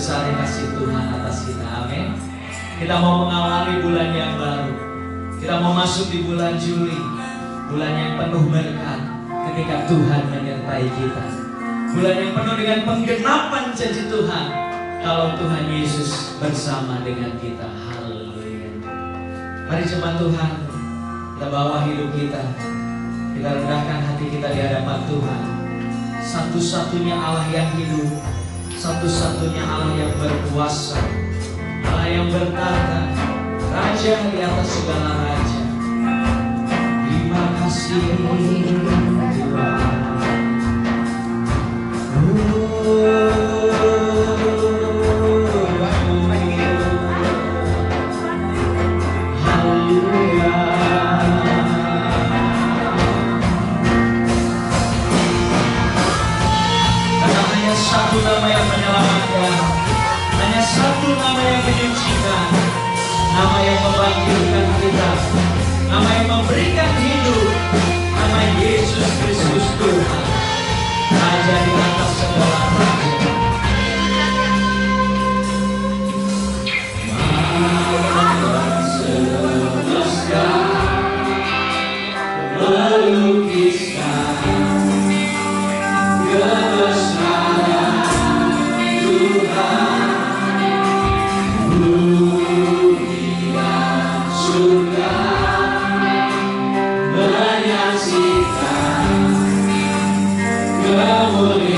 besar kasih Tuhan atas kita. Amin. Kita mau mengawali bulan yang baru. Kita mau masuk di bulan Juli, bulan yang penuh berkat ketika Tuhan menyertai kita. Bulan yang penuh dengan penggenapan janji Tuhan kalau Tuhan Yesus bersama dengan kita. Haleluya. Mari jemaat Tuhan, kita bawa hidup kita, kita rendahkan hati kita di hadapan Tuhan. Satu-satunya Allah yang hidup, satu-satunya Allah yang berkuasa, Allah yang bertata, Raja di atas segala raja. Terima kasih Tuhan. Satu nama yang menyelamatkan, hanya satu nama yang menyucikan, nama yang membangkitkan kita, nama yang memberikan hidup, nama Yesus Kristus Tuhan, Raja di atas segala raja. Malam semesta melukiskan kebesaran Tuhan, bumi dan surga menyaksikan kemuliaan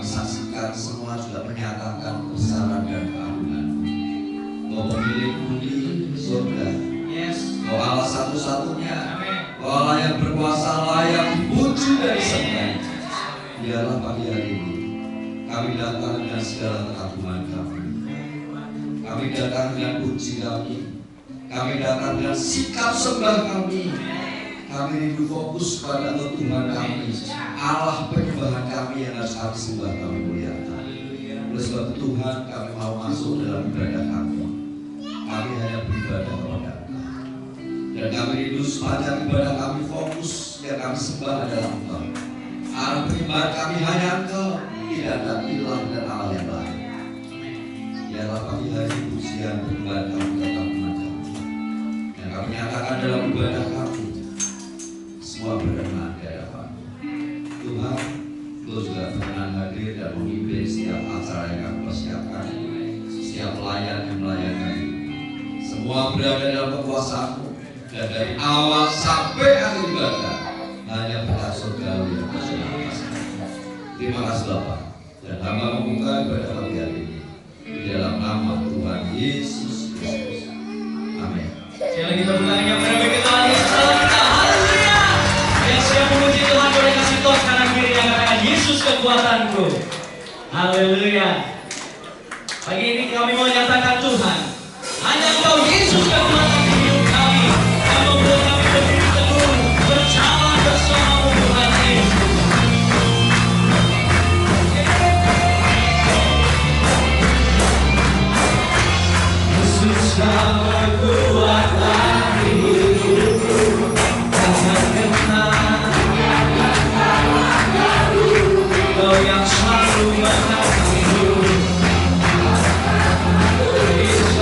kami saksikan semua juga menyatakan kebesaran dan keagungan. Kau pemilik bumi surga. Yes. Kau Allah satu-satunya. Amin. Kau Allah yang berkuasa, layak dipuji dan disembah. Biarlah pagi hari ini kami datang dengan segala kekaguman kami. Kami datang dengan puji kami. Kami datang dengan sikap sembah kami. Kami rindu fokus pada Tuhan kami, Allah penyembahan kami yang harus kami sembah, kami muliakan. Oleh sebab itu Tuhan, kami mau masuk dalam ibadah kami. Kami hanya beribadah kepada Engkau. Dan kami rindu sepanjang ibadah kami fokus yang kami sembah adalah Engkau. Arah penyembahan kami hanya Engkau, tidak ada ilah dan Allah yang lain. Biarlah pagi hari pujian penyembahan kami tetap mengajar. Yang kami nyatakan dalam ibadah kami semua berkenan di hadapan Tuhan. Engkau juga berkenan hadir dan memimpin setiap acara yang kami persiapkan, setiap pelayan yang melayani. Semua berada dalam kekuasaan-Mu, dan dari awal sampai akhir ibadah hanya berkat surgawi yang bersyukur. Terima kasih Bapa, dan hamba membuka ibadah pagi hari ini di dalam nama Tuhan Yesus Kristus. Amin. Sekali lagi tepuk tangannya bagi Tuhan Yesus. Yang siap memuji Tuhan boleh kasih tos kanan kiri yang katakan Yesus kekuatanku. Haleluya. Pagi ini kami mau nyatakan Tuhan, hanya Engkau Yesus kekuatan hidup kami, yang membuat kami berdiri teguh berjalan bersama Tuhan Yesus. Yesus kekuatan hidupku, takkan kenal Kau yang selalu menangku. Yesus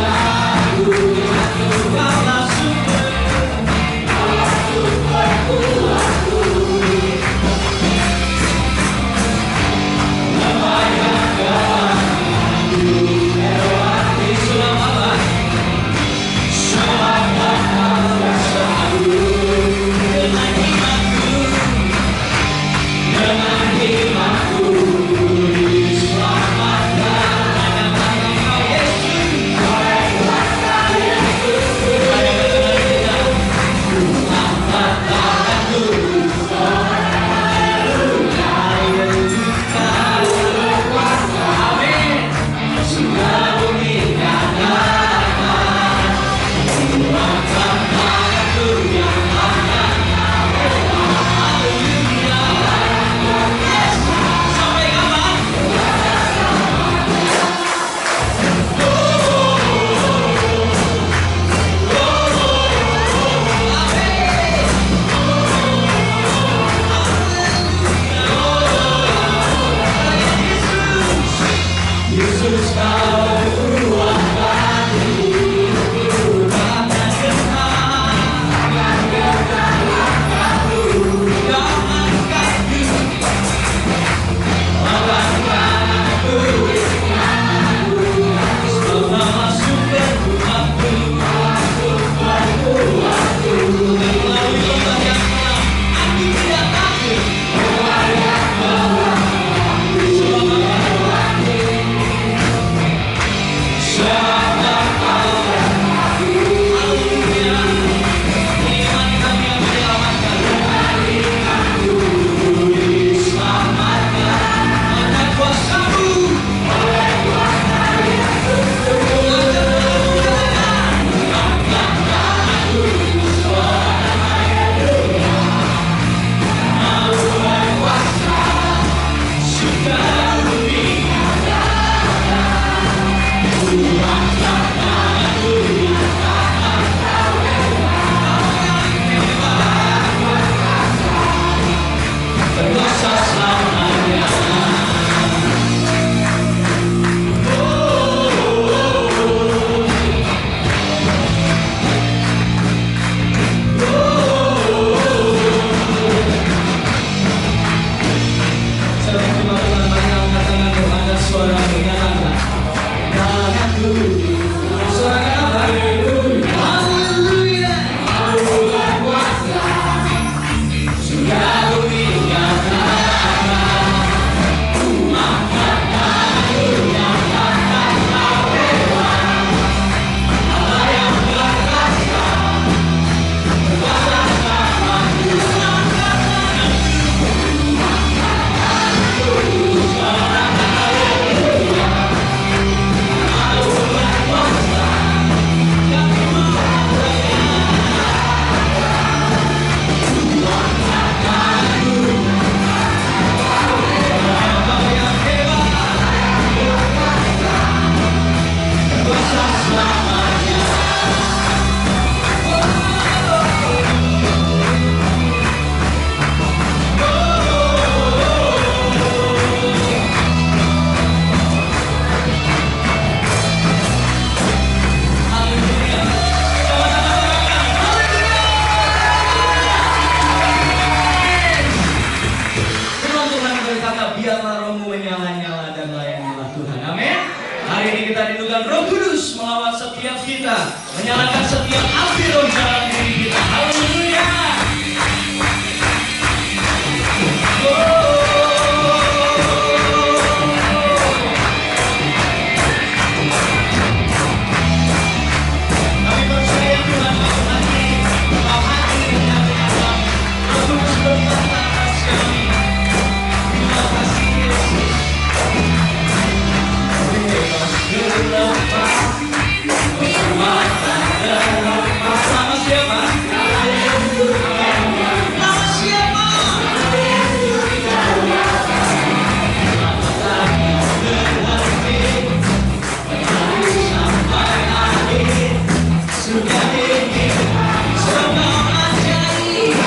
Hari ini kita rindukan Roh Kudus melawat setiap kita, menyalakan setiap api roh dalam diri kita. Haleluya. Kami percaya Tuhan malam hari dengan Allah. Roh Kudus berkata atas kami. Terima kasih Yesus. Nama siapa? Nama siapa? Sampai akhir sudah ini semua ajaib.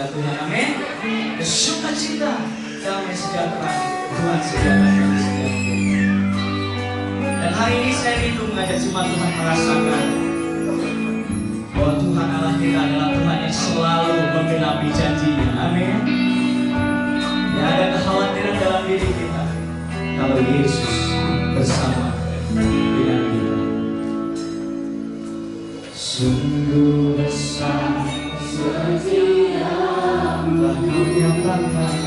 Aku mengatakan sukacita, damai sejahtera Tuhan sediakan bagi setiap kita. Dan hari ini saya rindu mengajak jemaat Tuhan merasakan bahwa Tuhan Allah kita adalah Tuhan yang selalu menggenapi janjinya. Amin. Tidak ada kekhawatiran dalam diri kita kalau Yesus bersama dengan kita. Sungguh besar setiamu telah Kau nyatakan,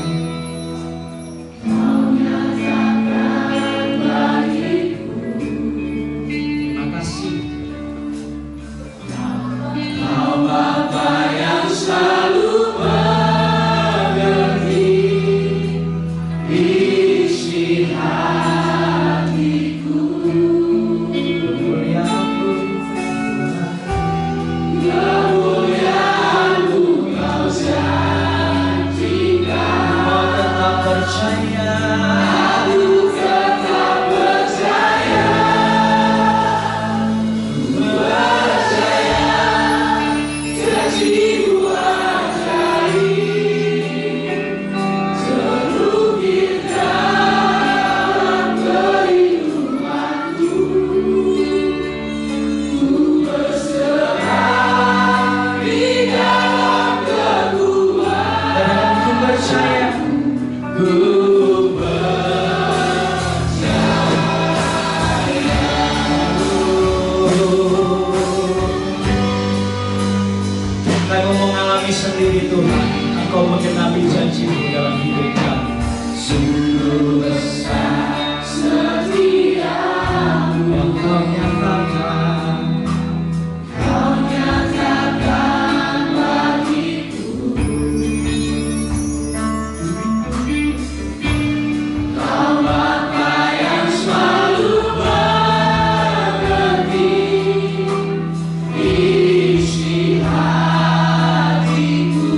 Kau nyatakan bagiku. Terima kasih. Kau Bapa yang selalu mengerti isi hatiku. Kemuliaan-Mu Kau janjikan. Kau tetap percaya. Aku tetap percaya. Percaya janji-Mu ajaib, terukir dalam kehidupanku. Ku berserah di dalam kekuatan. Dan ku percaya. Ku Engkau mengalami sendiri Tuhan, Engkau menggenapi janji-Mu dalam hidup kami. Sungguh besar setia-Mu yang Kau nyatakan. Kau nyatakan bagiku. Kau Bapa yang selalu mengerti isi hatiku.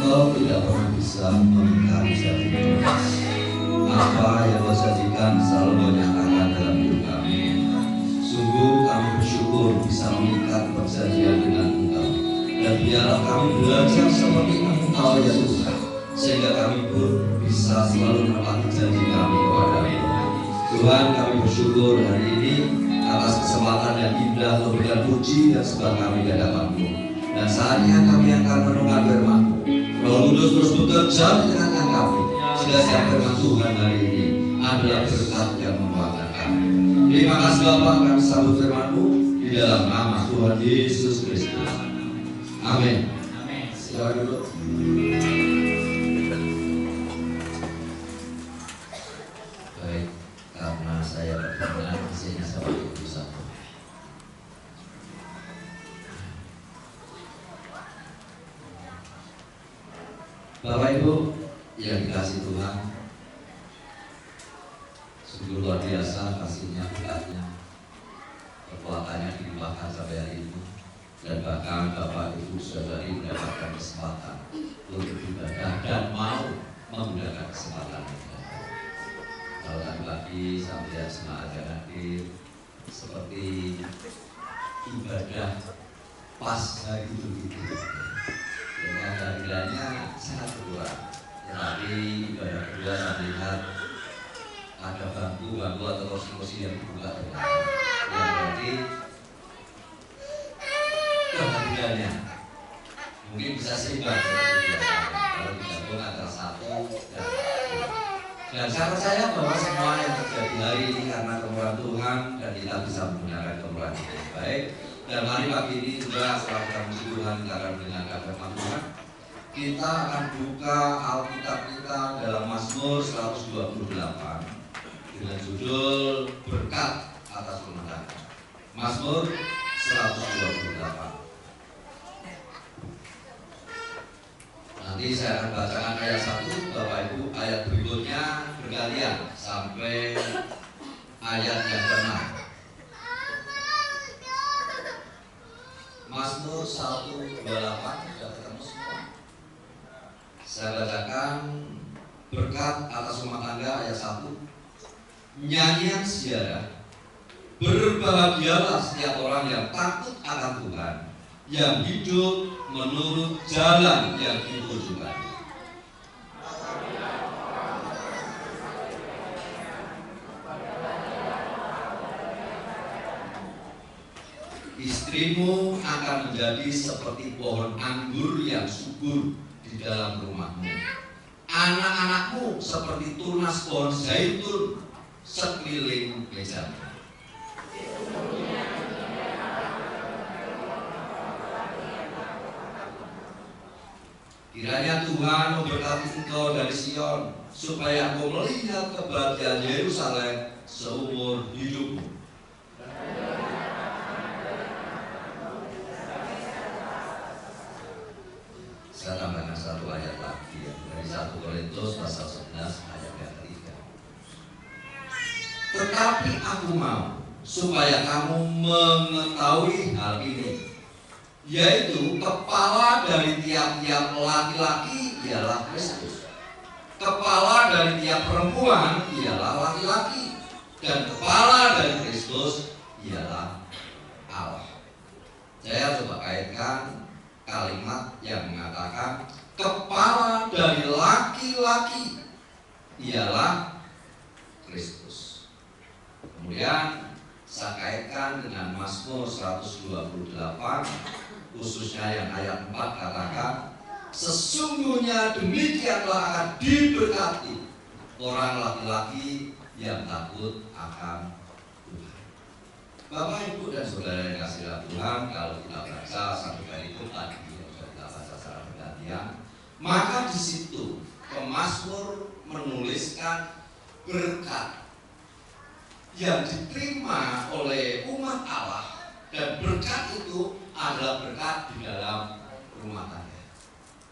Engkau tidak pernah bisa mengingkari janji. Apa yang Kau janjikan selalu Kau nyatakan dalam hidup kami. Sungguh kami bersyukur bisa mengikat perjanjian dengan Engkau. Dan biarlah kami belajar seperti Engkau ya Tuhan, sehingga kami pun bisa selalu menepati janji kami kepada-Mu. Tuhan, kami bersyukur hari ini atas kesempatan yang indah memberikan puji dan sembah kami di hadapan-Mu. Dan saatnya kami akan mendengar firman-Mu. Roh Kudus terus bekerja di tengah-tengah kami, sehingga setiap firman Tuhan hari ini adalah berkat yang menguatkan kami. Terima kasih Bapa, kami sambut firman-Mu di dalam nama Tuhan Yesus Kristus. Amin. Amin. Silakan dulu. Baik, karena saya berkenan di sini sebagai ibu satu. Bapak Ibu yang dikasih Tuhan, sungguh luar biasa kasihnya, berkatnya, kekuatannya dilimpahkan sampai hari ini. Dan bahkan Bapak Ibu Saudari mendapatkan kesempatan untuk beribadah dan mau menggunakan kesempatan itu. Kalau tadi pagi sampai jemaat yang hadir seperti ibadah pas hari itu. Dengan kehadirannya sangat berkurang. Tetapi ibadah kedua saya melihat ada bangku atau kursi yang dibuka yang berarti kehadirannya mungkin bisa seimbang kalau digabung antara satu dan saya percaya bahwa semua yang terjadi hari ini karena kemurahan Tuhan dan kita bisa menggunakan kemurahan itu yang baik. Dan mari pagi ini juga setelah kita memuji Tuhan, kita akan mendengarkan firman Tuhan. Kita akan buka Alkitab kita dalam Mazmur 128 dengan judul Berkat Atas Rumah Tangga. Mazmur 128. Nanti saya akan bacakan ayat 1, Bapak Ibu ayat berikutnya bergantian sampai ayat yang ke-6. Mazmur 128 sudah ketemu semua. Saya bacakan berkat atas rumah tangga ayat 1. Nyanyian sejarah. Berbahagialah setiap orang yang takut akan Tuhan, yang hidup menurut jalan yang ditunjukkan. Istrimu akan menjadi seperti pohon anggur yang subur di dalam rumahmu. Anak-anakmu seperti tunas pohon zaitun sekeliling mejamu. Kiranya Tuhan memberkati engkau dari Sion, supaya engkau melihat kebahagiaan Yerusalem seumur hidupmu. Saya tambahkan satu ayat lagi dari 1 Korintus pasal 11 ayat yang ketiga. Tetapi aku mau supaya kamu mengetahui hal ini, yaitu kepala dari tiap-tiap laki-laki ialah Kristus, kepala dari tiap perempuan ialah laki-laki, dan kepala dari Kristus ialah Allah. Saya coba kaitkan kalimat yang mengatakan kepala dari laki-laki ialah Kristus. Kemudian saya kaitkan dengan Mazmur 128, khususnya yang ayat 4 katakan, sesungguhnya demikianlah akan diberkati orang laki-laki yang takut akan Tuhan. Bapak, Ibu, dan Saudara yang kasih Tuhan, kalau kita baca satu kali itu tadi yang sudah kita baca secara bergantian, maka di situ pemazmur menuliskan berkat yang diterima oleh umat Allah, dan berkat itu adalah berkat di dalam rumah tangga.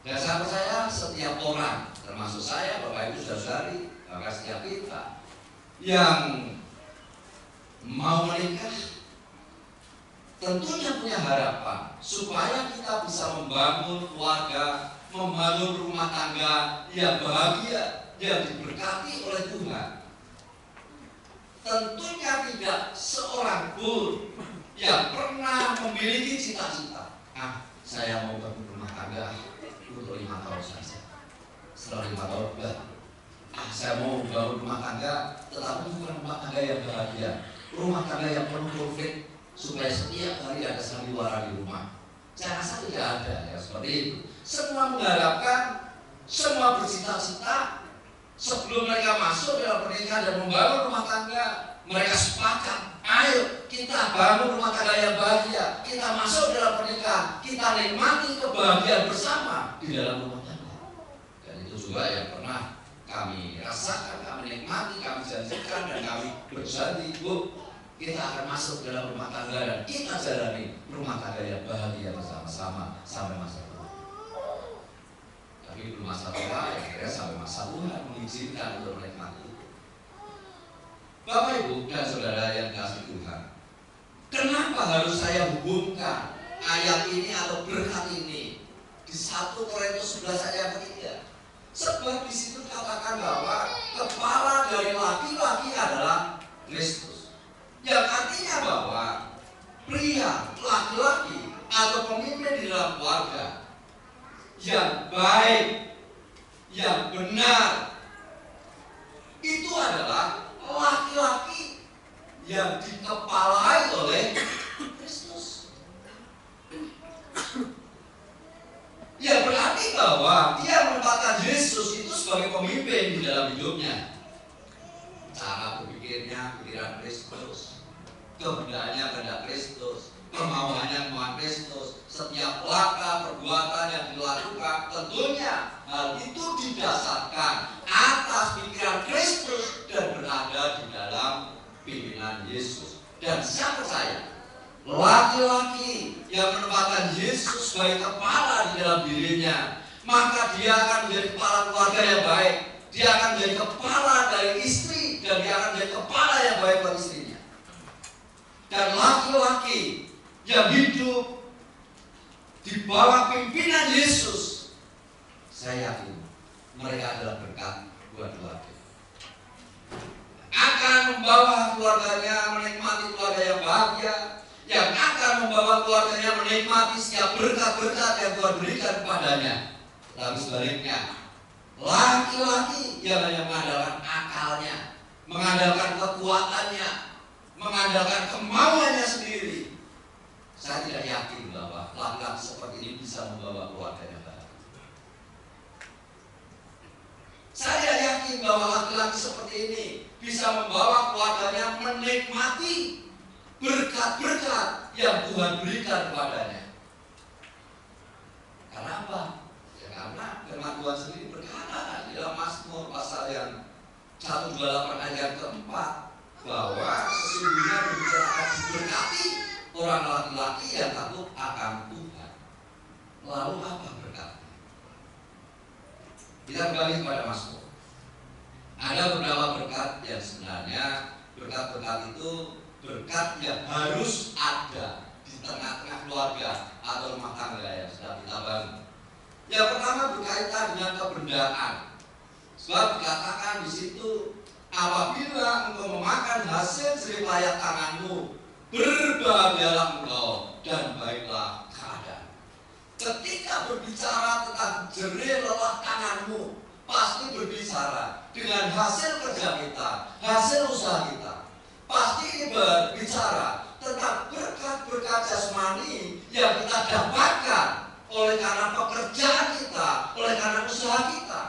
Dan saya percaya setiap orang, termasuk saya, Bapak Ibu Saudari, bahkan setiap kita yang mau menikah tentunya punya harapan supaya kita bisa membangun keluarga, membangun rumah tangga yang bahagia, yang diberkati oleh Tuhan. Tentunya tidak seorang pun yang pernah memiliki cita-cita, saya mau bangun rumah tangga untuk 5 tahun saja. Setelah 5 tahun udah, saya mau bangun rumah tangga, tetapi bukan rumah tangga yang bahagia, rumah tangga yang penuh konflik, supaya setiap hari ada sandiwara di rumah. Saya rasa tidak ada ya seperti itu. Semua mengharapkan, semua bercita-cita sebelum mereka masuk dalam pernikahan dan membangun rumah tangga, mereka sepakat, ayo kita bangun rumah tangga yang bahagia, kita masuk dalam pernikahan, kita nikmati kebahagiaan bersama di dalam rumah tangga. Dan itu juga yang pernah kami rasakan, kami nikmati, kami janjikan, dan kami berjanji, Bu, kita akan masuk dalam rumah tangga dan kita jalani rumah tangga yang bahagia bersama-sama sampai masa tua. Tapi belum masa tua, akhirnya sampai masa Tuhan mengizinkan untuk menikmati. Bapak Ibu dan Saudara yang kasih Tuhan, kenapa harus saya hubungkan ayat ini atau berkat ini di 1 Korintus 11 ayat ketiga? Sebab di situ katakan bahwa kepala dari laki-laki adalah Kristus. Yang artinya bahwa pria, laki-laki atau pemimpin di dalam keluarga yang baik, yang benar, itu adalah laki-laki yang dikepalai oleh Kristus. Ya berarti bahwa dia menempatkan Yesus itu sebagai pemimpin di dalam hidupnya. Cara berpikirnya, pikiran Kristus, kehendaknya kehendak Kristus, kemauannya kemauan Kristus, setiap langkah perbuatan yang dilakukan tentunya hal itu didasarkan atas pikiran Kristus dan berada di dalam pimpinan Yesus. Dan saya percaya laki-laki yang menempatkan Yesus sebagai kepala di dalam dirinya, maka dia akan menjadi kepala keluarga yang baik, dia akan menjadi kepala dari istri, dan dia akan menjadi kepala yang baik buat istrinya. Dan laki-laki yang hidup di bawah pimpinan Yesus, saya yakin mereka adalah berkat buat keluarga. Akan membawa keluarganya menikmati keluarga yang bahagia, yang akan membawa keluarganya menikmati setiap berkat-berkat yang Tuhan berikan kepadanya. Lalu sebaliknya, laki-laki yang hanya mengandalkan akalnya, mengandalkan kekuatannya, mengandalkan kemauannya sendiri, saya tidak yakin bahwa laki-laki seperti ini bisa membawa keluarganya bahagia. Saya tidak yakin bahwa laki-laki seperti ini bisa membawa keluarganya menikmati berkat-berkat yang Tuhan berikan kepadanya. Karena apa? Ya karena firman Tuhan sendiri berkata di dalam Mazmur pasal yang 128 ayat keempat, bahwa sesungguhnya demikian akan diberkati orang laki-laki yang takut akan Tuhan. Lalu apa berkatnya? Kita kembali kepada Mazmur. Ada beberapa berkat yang sebenarnya berkat-berkat itu berkat yang harus ada di tengah-tengah keluarga atau rumah tangga yang sedang kita bangun. Yang pertama berkaitan dengan kebendaan. Sebab dikatakan di situ, apabila engkau memakan hasil jerih payah tanganmu, berbahagialah engkau dan baiklah keadaan. Ketika berbicara tentang jerih lelah tanganmu, pasti berbicara dengan hasil kerja kita, hasil usaha kita. Pasti ini berbicara tentang berkat-berkat jasmani yang kita dapatkan oleh karena pekerjaan kita, oleh karena usaha kita.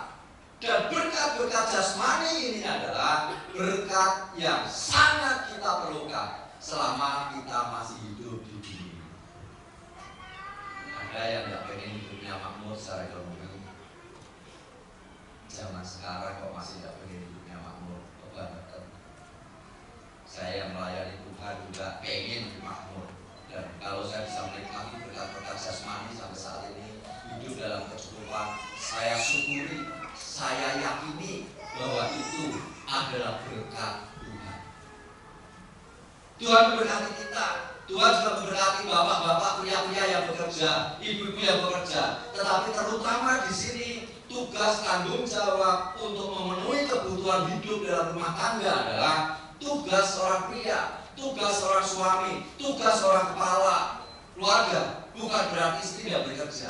Dan berkat-berkat jasmani ini adalah berkat yang sangat kita perlukan selama kita masih hidup di dunia. Ada yang tidak pengen hidupnya makmur secara ekonomi. Zaman sekarang kok masih tidak pengen hidupnya makmur, kebangetan. Saya melayani Tuhan juga pengen makmur. Dan kalau saya bisa menikmati berkat-berkat jasmani sampai saat ini, hidup dalam kecukupan, saya syukuri, saya yakini bahwa itu adalah berkat Tuhan. Tuhan memberkati kita Tuhan juga memberkati bapak-bapak, pria-pria yang bekerja, ibu-ibu yang bekerja. Tetapi terutama di sini tugas tanggung jawab untuk memenuhi kebutuhan hidup dalam rumah tangga adalah tugas seorang pria, tugas seorang suami, tugas seorang kepala keluarga. Bukan berarti istri tidak bekerja.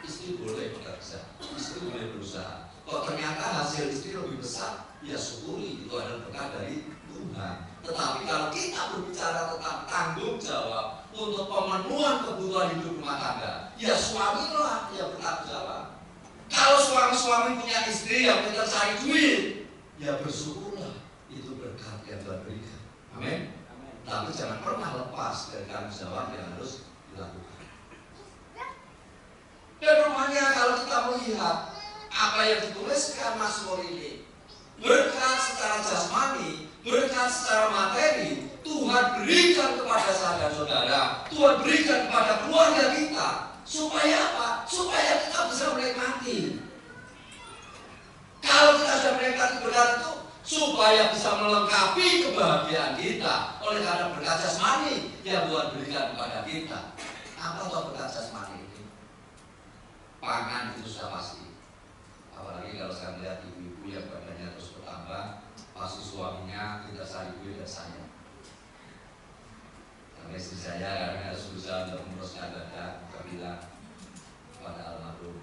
Istri boleh bekerja, istri boleh berusaha. Kok ternyata hasil istri lebih besar, ya syukuri, itu adalah berkah dari Tuhan. Tetapi kalau kita berbicara tentang tanggung jawab untuk pemenuhan kebutuhan hidup rumah tangga, ya suamilah yang bertanggung jawab. Kalau suami-suami punya istri yang pintar cari duit, ya bersyukurlah, itu berkat yang Tuhan berikan. Amin. Tapi jangan pernah lepas dari tanggung jawab yang harus dilakukan. Dan rumahnya kalau kita melihat apa yang dituliskan Mazmur ini, berkat secara jasmani, berkat secara materi, Tuhan berikan kepada saya dan saudara, Tuhan berikan kepada keluarga kita. Supaya apa? Supaya kita bisa menikmati. Kalau kita sudah menikmati berkat itu, supaya bisa melengkapi kebahagiaan kita. Oleh karena berkat jasmani yang Tuhan berikan kepada kita. Apa itu berkat jasmani ini? Pangan itu sudah pasti. Apalagi kalau saya melihat ibu-ibu yang badannya terus bertambah, pasti suaminya tidak cari duit dan saya. Karena istri saya karena harus berusaha untuk menguruskan dada, bilang pada almarhum,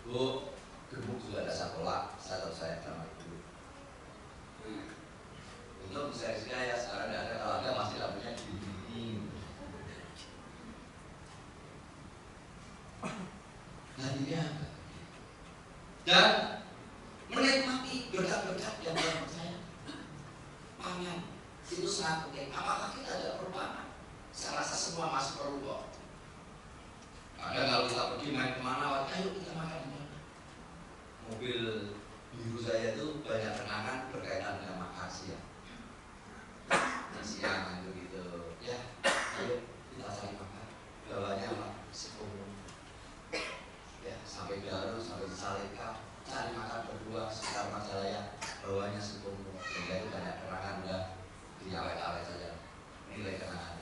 Bu, gemuk juga ada sekolah, saya sama ibu. Untuk bisa ya sekarang tidak ada, kalau ada masih lampunya gini. Hadiahnya apa? Dan menikmati berkat-berkat yang Tuhan percaya. Pangan itu sangat penting. Apakah kita ada perubahan? Saya rasa semua masih perlu kok. Ada kalau kita pergi main kemana, ayo kita makan di mana? Mobil biru saya itu banyak kenangan berkaitan dengan makan siang. Siang gitu, ya, ayo kita cari makan. Bawanya apa? Sekolah. Ya, sampai Garut, sampai Saleka, cari makan berdua sekitar Majalaya, bawahnya sekolah. Sehingga itu banyak kenangan udah diawet-awet saja. Nilai kenangan.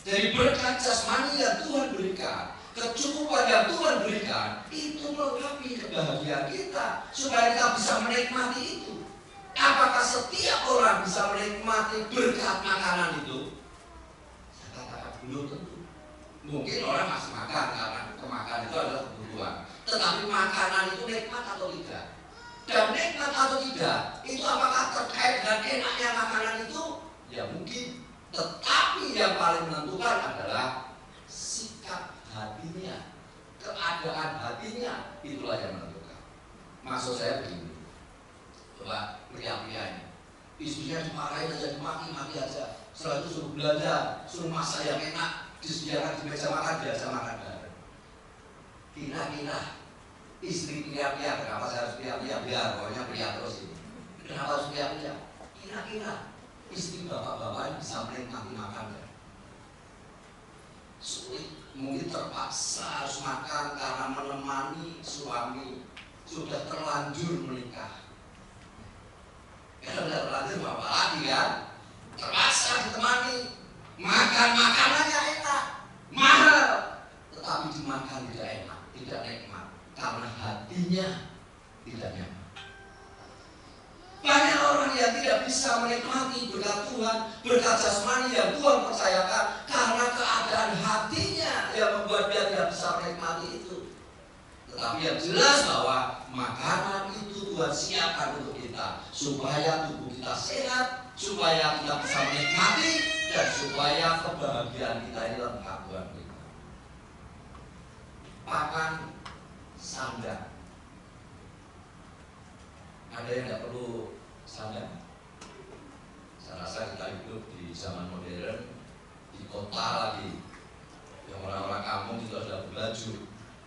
Dari berkat jasmani yang Tuhan berikan, kecukupan yang Tuhan berikan, itu melengkapi kebahagiaan kita supaya kita bisa menikmati itu. Apakah setiap orang bisa menikmati berkat makanan itu? Saya katakan belum tentu. Mungkin orang masih makan karena kemakan itu adalah kebutuhan. Tetapi makanan itu nikmat atau tidak? Dan nikmat atau tidak, itu apakah terkait dengan enaknya makanan itu? Ya mungkin. Tetapi yang paling menentukan adalah sikap hatinya, keadaan hatinya, itulah yang menentukan. Maksud saya begini, coba pria-pria ini, istrinya dimarahin aja, dimaki-maki aja, setelah itu suruh belanja, suruh masak yang enak, disediakan di meja makan, biasa makan bareng. Kira-kira istri pria-pria, kenapa saya harus pria-pria? Biar pokoknya pria terus ini. Kenapa harus pria-pria? Kira-kira istri bapak-bapak bisa menikmati makan ya? Sulit, mungkin terpaksa harus makan karena menemani suami sudah terlanjur menikah. Kalau sudah terlanjur bapak lagi kan, terpaksa ditemani makan makanannya enak, mahal, tetapi dimakan tidak enak, tidak nikmat karena hatinya tidak nyaman. Banyak orang yang tidak bisa menikmati berkat Tuhan, berkat jasmani yang Tuhan percayakan karena keadaan hatinya yang membuat dia tidak bisa menikmati itu. Tetapi yang jelas bahwa makanan itu Tuhan siapkan untuk kita supaya tubuh kita sehat, supaya kita bisa menikmati dan supaya kebahagiaan kita ini lengkap Tuhan berikan. Pakan sandang. Ada yang tidak perlu sandang. Saya rasa kita hidup di zaman modern, di kota lagi, yang orang-orang kampung itu sudah berbaju.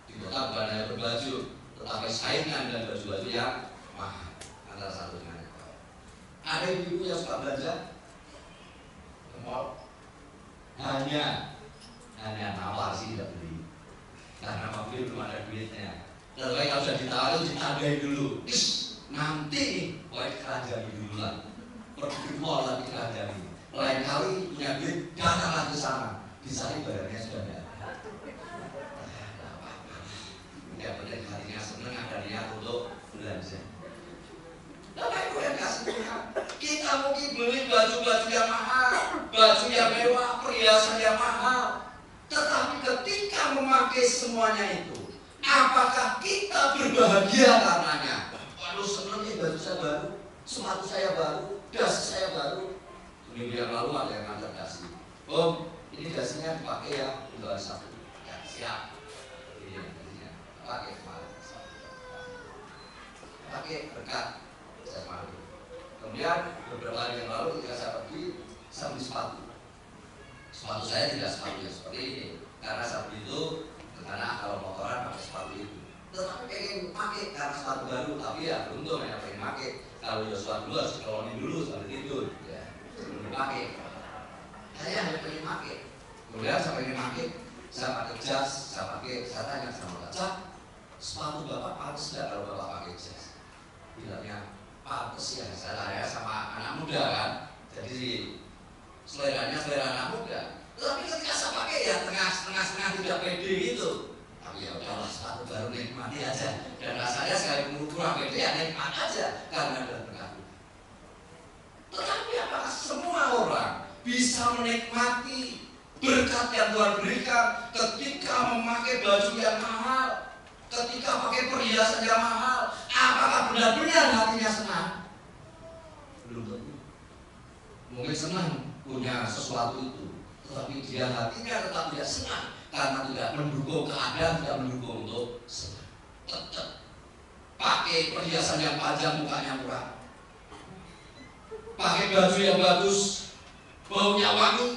Di kota bukan hanya berbaju, tetapi saingan dan baju-baju yang mahal antara satu dengan yang lain. Ada ibu yang suka belanja ke mall, hanya nawar sih tidak beli, karena mobil belum ada duitnya. Tetapi kalau sudah ditawarin ditandai dulu. Nanti boleh kerajaan dulu lah, pergi mall lagi kerajaan. Lain kali punya duit, datanglah ke sana. Dicari bayarnya sudah ada. Yang penting hatinya senang, ada niat untuk belanja. Bapak Ibu yang kasih Tuhan, kita mungkin beli baju-baju yang mahal, baju yang mewah, perhiasan yang mahal. Tetapi ketika memakai semuanya itu, apakah kita berbahagia karenanya? Waduh, senang nih baju saya baru, sepatu saya baru, dasi saya baru. Minggu yang lalu ada yang ngantar dasi. Om, ini dasinya dipakai ya untuk hari Sabtu. Ya, siap. Ini dasinya pakai kemarin. Pakai berkat. Saya malu. Kemudian beberapa hari yang lalu ketika saya pergi, saya beli sepatu. Sepatu saya tidak sepatu yang seperti ini, karena Sabtu itu karena kalau motoran pakai sepatu itu. Tetapi pengen pakai karena sepatu baru, tapi ya beruntung ya pengen pakai. Kalau Yosua dulu harus dikolonin dulu sampai tidur, ya sebelum dipakai. Saya hanya pengen pakai. Kemudian saya pengen pakai, saya pakai jas, saya tanya sama baca, sepatu bapak pantas tidak kalau bapak pakai jas? Bilangnya pantas ya, saya tanya sama anak muda kan, jadi seleranya selera anak muda. Tetapi ketika saya pakai ya tengah-tengah tidak pede gitu. Tapi ya udahlah, sepatu baru nikmati aja. Dan rasanya sekali kurang pede ya nikmat aja karena ada berkat. Tetapi apakah semua orang bisa menikmati berkat yang Tuhan berikan ketika memakai baju yang mahal, ketika pakai perhiasan yang mahal? Apakah benar-benar hatinya senang? Belum tentu. Mungkin senang punya sesuatu itu, tetapi dia hatinya tetap tidak senang karena tidak mendukung keadaan, tidak mendukung untuk senang. Tetap pakai perhiasan yang panjang, mukanya murah, pakai baju yang bagus, baunya wangi,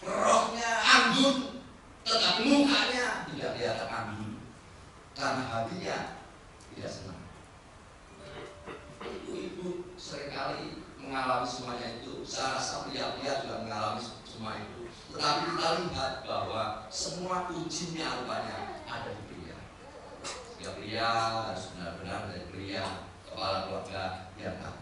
rohnya anggun, tetapi mukanya tidak kelihatan anggun karena hatinya tidak senang. Ibu-ibu seringkali mengalami semuanya itu. Saya rasa pria-pria juga mengalami semua itu. Tetapi kita lihat bahwa semua kuncinya rupanya ada di pria. Setiap pria harus benar-benar menjadi pria kepala keluarga yang taat.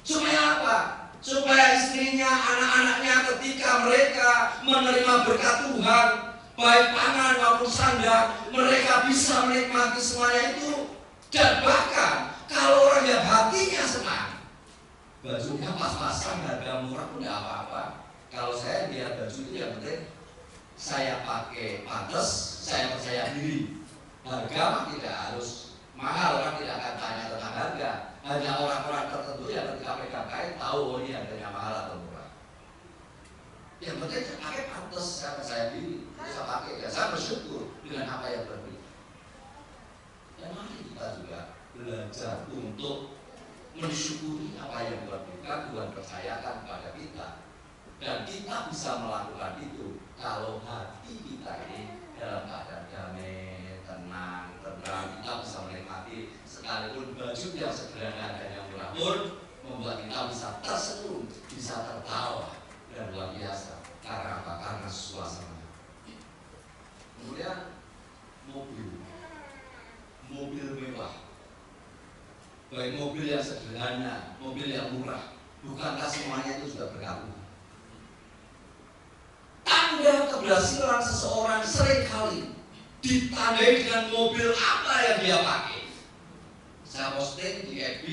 Supaya apa? Supaya istrinya, anak-anaknya ketika mereka menerima berkat Tuhan, baik pangan maupun sandang, mereka bisa menikmati semuanya itu. Dan bahkan kalau orang yang hatinya senang, bajunya pas-pasan, harga murah pun tidak apa-apa. Kalau saya lihat baju itu yang penting saya pakai pantas, saya percaya diri. Harga mah tidak harus mahal, orang tidak akan tanya tentang harga. Hanya orang-orang tertentu yang ketika pegang kain tahu oh ini harganya mahal atau murah. Yang penting saya pakai pantas, saya percaya diri, saya pakai dan saya bersyukur dengan apa yang berbeda. Dan mari kita juga belajar untuk mensyukuri apa yang Tuhan berikan, Tuhan percayakan kepada kita. Dan kita bisa melakukan itu kalau hati kita ini dalam keadaan damai, tenang, tenang. Kita bisa menikmati sekalipun baju yang sederhana dan yang murah pun membuat kita bisa tersenyum, bisa tertawa dan luar biasa. Karena apa? Karena suasana. Kemudian mobil mewah, baik mobil yang sederhana, mobil yang murah, bukankah semuanya itu sudah berkat Tuhan? Tanda keberhasilan seseorang seringkali ditandai dengan mobil apa yang dia pakai. Saya posting di FB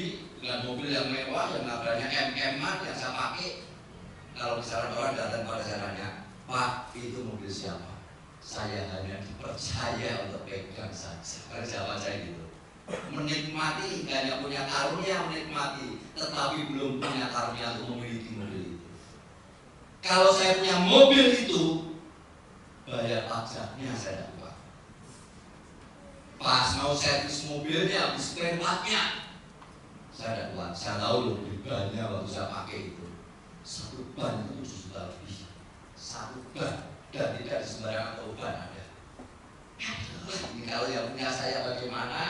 dengan mobil yang mewah, yang harganya MM-an yang saya pakai. Kalau misalnya orang datang pada saya nanya, Pak, itu mobil siapa? Saya hanya dipercaya untuk pegang saja. Karena jawaban saya gitu. Menikmati, hanya punya karunia menikmati, tetapi belum punya karunia untuk memiliki mobil itu. Kalau saya punya mobil itu, bayar pajaknya saya tidak kuat. Pas mau servis mobilnya, habis spare partnya, saya tidak kuat. Saya tahu loh bannya waktu saya pakai itu. Satu ban itu 7 juta lebih. Satu ban, dan tidak di sembarangan atau ban ada. Ini kalau yang punya saya bagaimana?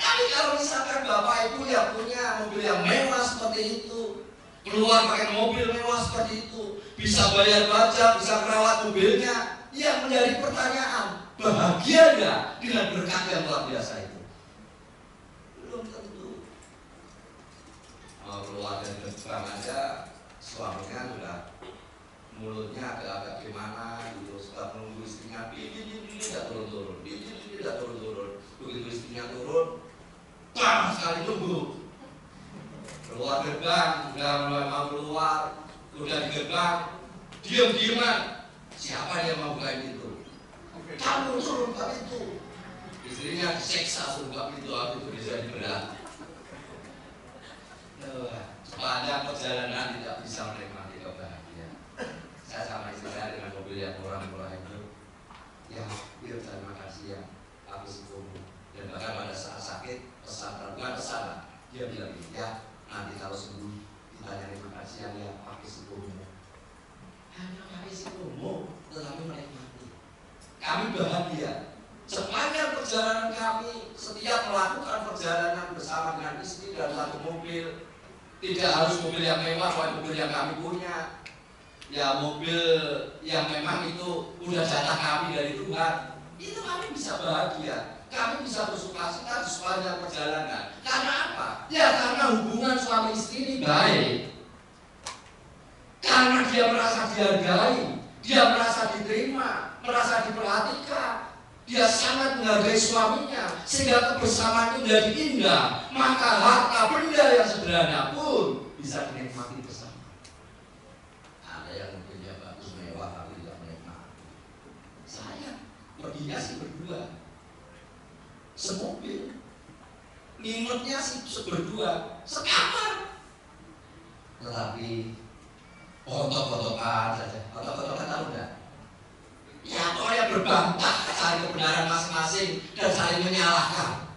Tapi kalau misalkan Bapak Ibu yang punya mobil yang mewah seperti itu, keluar pakai mobil mewah seperti itu, bisa bayar pajak, bisa merawat mobilnya, yang menjadi pertanyaan, bahagia nggak dengan berkat yang luar biasa itu? Belum tentu. Mau keluar dari gerbang aja suaminya sudah mulutnya agak-agak gimana gitu, suka menunggu istrinya, tidak turun-turun, tidak turun-turun. Begitu istrinya turun, panas sekali tunggu. Keluar gerbang, udah mulai mau keluar, udah di gerbang, diam-diaman. Siapa yang mau buka pintu? Kamu suruh buka pintu. Istrinya diseksa suruh buka pintu, aku itu bisa diberat. Sepanjang perjalanan tidak bisa menikmati kebahagiaan. Saya sama istri saya dengan mobil yang murah-murah itu, ya, dia terima kasih ya, aku sepupu. Dan bahkan pada saat sakit, bukan pesan, dia bilang ya, nanti kalau sembuh kita terima kasih ya, pakai sepupu. Hanya pakai sepupu, tetapi menikmati. Kami bahagia. Sepanjang perjalanan kami, setiap melakukan perjalanan bersama dengan istri dalam satu mobil. Tidak harus mobil yang mewah, bukan mobil yang kami punya. Ya mobil yang memang itu udah jatah kami dari Tuhan. Itu kami bisa bahagia. Kami bisa bersukacita di sepanjang perjalanan. Karena apa? Ya karena hubungan suami istri ini baik. Karena dia merasa dihargai, dia merasa diterima, merasa diperhatikan. Dia sangat menghargai suaminya sehingga kebersamaan itu menjadi indah. Maka harta benda yang sederhana pun bisa dinikmati bersama. Ada yang mobilnya bagus mewah tapi tidak menikmati. Saya perginya sih berdua, semobil, ngingetnya sih berdua, sekamar. Tetapi foto-fotokan saja, foto-fotokan tahu enggak? Ya pokoknya berbantah cari kebenaran masing-masing dan saling menyalahkan.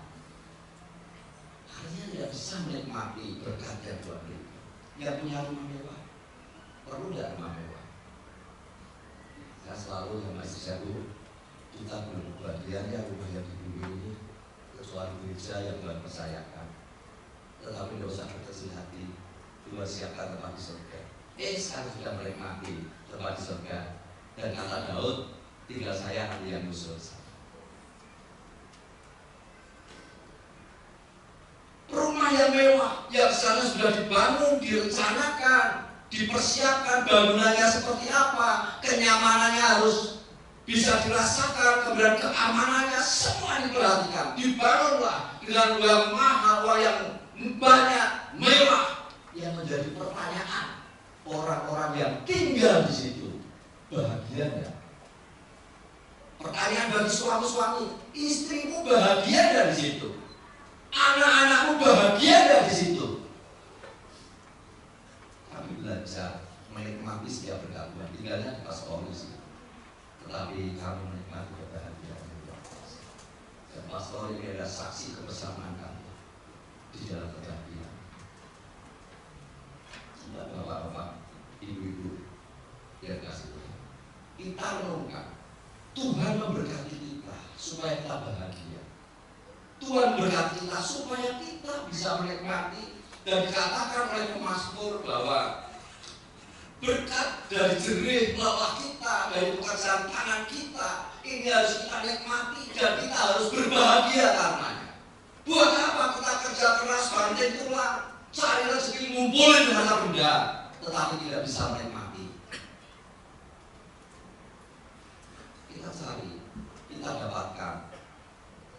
Artinya tidak bisa menikmati berkat yang Tuhan beri. Yang punya rumah mewah, perlu tidak rumah mewah? Saya selalu sama istri saya, Bu, kita belum bagian yang rumah yang di bumi ini kecuali gereja yang Tuhan percayakan. Tetapi tidak usah berkecil hati, Tuhan siapkan tempat di surga. Sekarang sudah menikmati tempat di surga. Dan kata Daud, tinggal saya nanti yang nyusul. Rumah yang mewah, yang sana sudah dibangun, direncanakan, dipersiapkan, bangunannya seperti apa, kenyamanannya harus bisa dirasakan, kemudian keamanannya semua diperhatikan. Dibangunlah dengan uang mahal, uang yang banyak, mewah, yang menjadi pertanyaan orang-orang yang tinggal di situ. Bahagia enggak? Pertanyaan bagi suami-suami, istrimu bahagia enggak di situ? Anak-anakmu bahagia enggak di situ? Kami belajar menikmati setiap pergabungan, tinggalnya di pastor sih. Tetapi kami menikmati kebahagiaan yang luar biasa. Dan pastor ini adalah saksi kebersamaan kami di dalam kebahagiaan. Bapak-bapak, ibu-ibu, yang kasih Tuhan. Kita renungkan, Tuhan memberkati kita supaya kita bahagia. Tuhan berkati kita supaya kita bisa menikmati. Dan dikatakan oleh pemazmur bahwa berkat dari jerih lelah kita, dari pekerjaan tangan kita, ini harus kita nikmati dan kita harus berbahagia karenanya. Buat apa kita kerja keras, banting tulang, cari rezeki, ngumpulin harta benda, tetapi tidak bisa menikmati. Kita cari, kita dapatkan,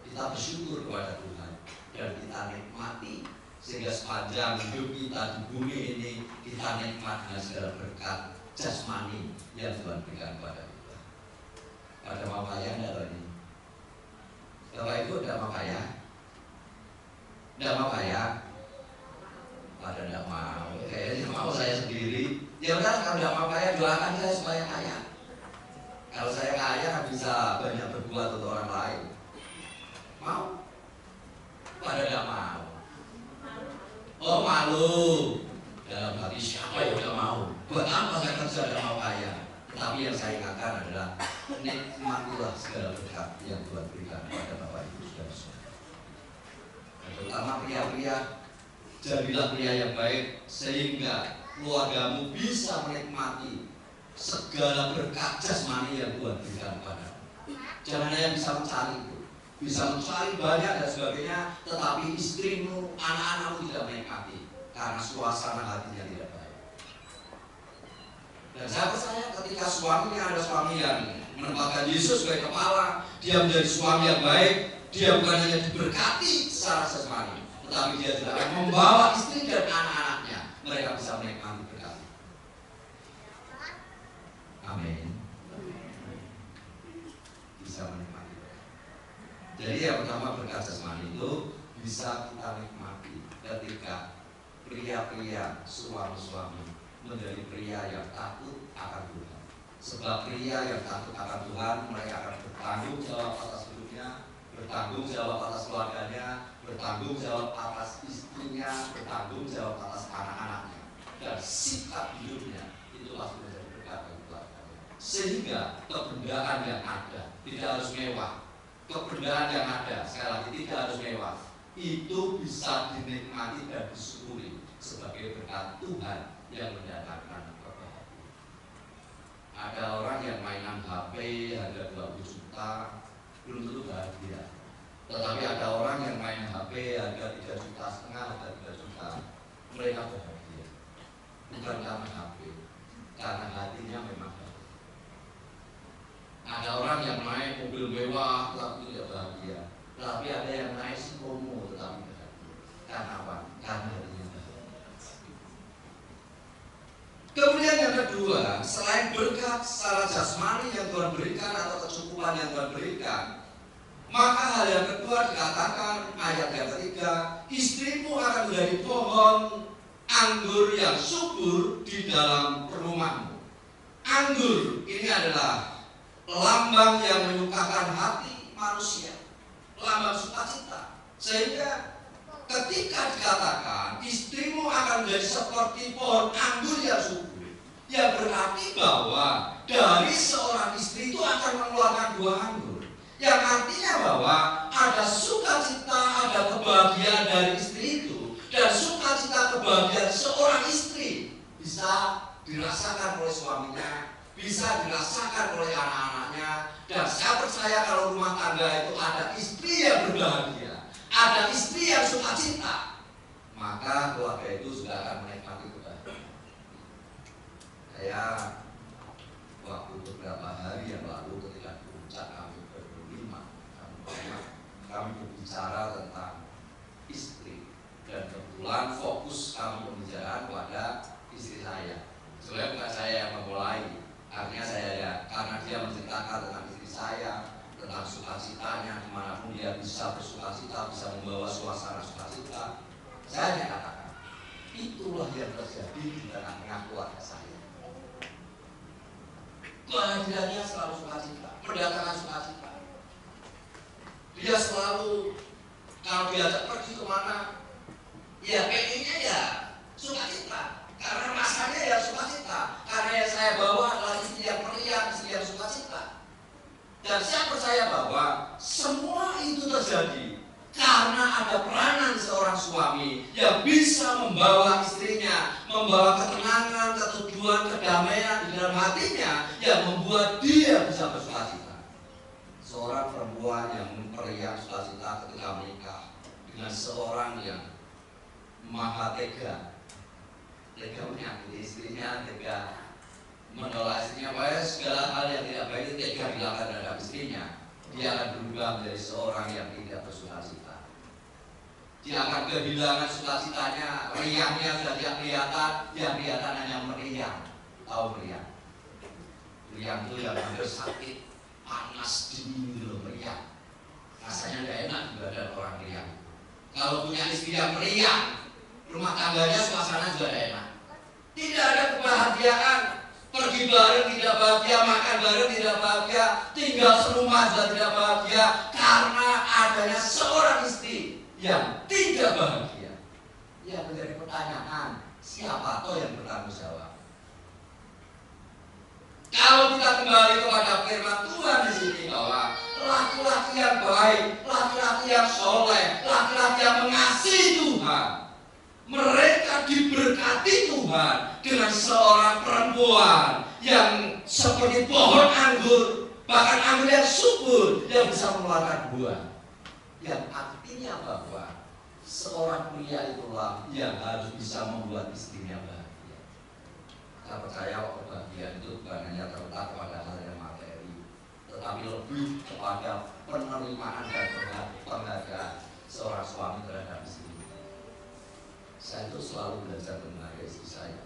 kita bersyukur kepada Tuhan dan kita nikmati sehingga sepanjang hidup kita di bumi ini kita nikmat dengan segala berkat jasmani yang Tuhan berikan kepada kita. Ada mau kaya enggak tadi? Bapak Ibu ada mau kaya? Enggak mau kaya? Pada enggak mau. Kayaknya mau saya sendiri. Ya udah kalau enggak mau kaya doakan saya supaya kaya. Kalau saya kaya bisa banyak berbuat untuk orang lain. Mau? Pada enggak mau. Oh malu. Dalam hati siapa yang enggak mau? Buat apa saya kerja enggak mau kaya? Tapi yang saya ingatkan adalah nikmatilah segala berkat yang Tuhan berikan kepada Bapak Ibu Saudara-saudara. Terutama pria-pria, jadilah pria yang baik sehingga keluargamu bisa menikmati segala berkat jasmani yang Tuhan berikan padamu. Jangan hanya bisa mencari itu, bisa mencari banyak dan sebagainya, tetapi istrimu, anak-anakmu tidak menikmati karena suasana hatinya tidak baik. Dan saya percaya ketika suaminya ada suami yang menempatkan Yesus sebagai kepala, dia menjadi suami yang baik, dia bukan hanya diberkati secara jasmani, tetapi dia juga akan membawa istri dan anak-anaknya, mereka bisa menikmati berkat. Amin. Bisa menikmati berkat. Jadi yang pertama berkat jasmani itu bisa kita nikmati ketika pria-pria, suami-suami menjadi pria yang takut akan Tuhan. Sebab pria yang takut akan Tuhan, mereka akan bertanggung jawab atas hidupnya, bertanggung jawab atas keluarganya, bertanggung jawab atas istrinya, bertanggung jawab atas anak-anaknya. Dan sikap hidupnya itu pasti menjadi berkat bagi keluarganya. Sehingga kebendaan yang ada tidak harus mewah. Kebendaan yang ada, sekali lagi tidak harus mewah, itu bisa dinikmati dan disyukuri sebagai berkat Tuhan yang mendatangkan kebahagiaan. Ada orang yang mainan HP harga 20 juta belum tentu bahagia. Tetapi ada orang yang main HP harga 3,5 juta, harga 3 juta, mereka bahagia. Bukan karena HP, karena hatinya memang bahagia. Ada orang yang naik mobil mewah tetapi tidak bahagia. Tetapi ada yang naik promo tetapi bahagia. Karena apa? Karena hatinya bahagia. Kemudian yang kedua, selain berkat secara jasmani yang Tuhan berikan atau kecukupan yang Tuhan berikan, maka hal yang kedua dikatakan ayat yang ketiga, istrimu akan menjadi pohon anggur yang subur di dalam rumahmu. Anggur ini adalah lambang yang menyukakan hati manusia, lambang sukacita. Sehingga ketika dikatakan istrimu akan menjadi seperti pohon anggur yang subur, ya berarti bahwa dari seorang istri itu akan mengeluarkan buah anggur, yang artinya bahwa ada sukacita, ada kebahagiaan dari istri itu, dan sukacita kebahagiaan seorang istri bisa dirasakan oleh suaminya, bisa dirasakan oleh anak-anaknya. Dan saya percaya kalau rumah tangga itu ada istri yang berbahagia, ada istri yang sukacita, maka keluarga itu juga akan menikmati kebahagiaan. Saya waktu beberapa hari yang lalu ketika di puncak kami berlima, kami berbicara tentang istri, dan kebetulan fokus kami pembicaraan pada istri saya. Sebenarnya bukan saya yang memulai, artinya saya ya, karena dia menceritakan tentang istri saya, tentang sukacitanya, dimanapun dia bisa bersukacita, bisa membawa suasana sukacita. Saya hanya katakan, itulah yang terjadi di tengah-tengah keluarga saya. Kehadirannya selalu sukacita, mendatangkan sukacita. Dia selalu, kalau diajak pergi kemana, ya pengennya ya sukacita, karena rasanya ya sukacita, karena yang saya bawa adalah istri yang meriah, istri yang sukacita. Dan saya percaya bahwa semua itu terjadi karena ada peranan seorang suami yang bisa membawa istrinya, membawa ketenangan, keteduhan, kedamaian di dalam hatinya, yang membuat dia bisa bersukacita. Seorang perempuan yang memperiak sukacita ketika menikah dengan seorang yang maha tega, tega menyakiti istrinya, tega menolak istrinya, segala hal yang tidak baik itu tega dilakukan terhadap istrinya, dia akan berubah menjadi seorang yang tidak bersukacita. Dia akan kehilangan sukacitanya, riangnya sudah tidak kelihatan, yang kelihatan hanya meriang. Tahu meriang? Meriang itu yang hampir sakit, panas, dingin gitu loh, meriang. Rasanya tidak enak juga ada orang meriang. Kalau punya istri yang meriang, rumah tangganya suasana juga tidak enak. Tidak ada kebahagiaan, pergi bareng tidak bahagia, makan bareng tidak bahagia, tinggal serumah juga tidak bahagia, karena adanya seorang istri yang tidak bahagia. Yang menjadi pertanyaan, siapa toh yang bertanggung jawab? Kalau kita kembali kepada firman Tuhan di sini, bahwa laki-laki yang baik, laki-laki yang soleh, laki-laki yang mengasihi Tuhan, mereka diberkati Tuhan dengan seorang perempuan yang seperti pohon anggur, bahkan anggur yang subur, yang bisa mengeluarkan buah. Yang artinya bahwa seorang pria itulah yang harus bisa membuat istrinya bahagia. Saya percaya kebahagiaan itu bukan hanya terletak kepada hal yang materi, tetapi lebih kepada penerimaan dan penghargaan seorang suami terhadap istri. Saya itu selalu belajar menghargai istri saya,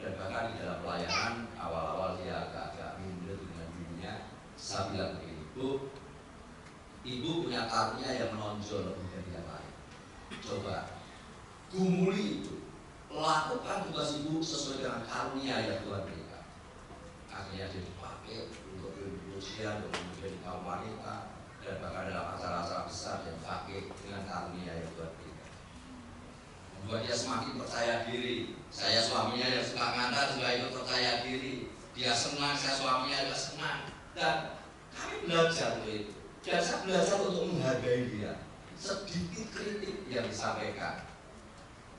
dan bahkan di dalam pelayanan awal-awal dia agak-agak minder dengan dirinya, saya bilang begini, Bu, Ibu punya karunia yang menonjol lebih dari yang lain. Coba gumuli itu, lakukan tugas Ibu sesuai dengan karunia yang Tuhan berikan. Akhirnya dia dipakai untuk ujian, untuk menjadi kaum wanita, dan bahkan dalam acara-acara besar yang dipakai dengan karunia yang Tuhan berikan. Membuat dia semakin percaya diri. Saya suaminya yang suka ngantar juga ikut percaya diri. Dia senang, saya suaminya juga senang. Dan kami belajar untuk itu. Dan saya belajar untuk menghargai dia. Sedikit kritik yang disampaikan,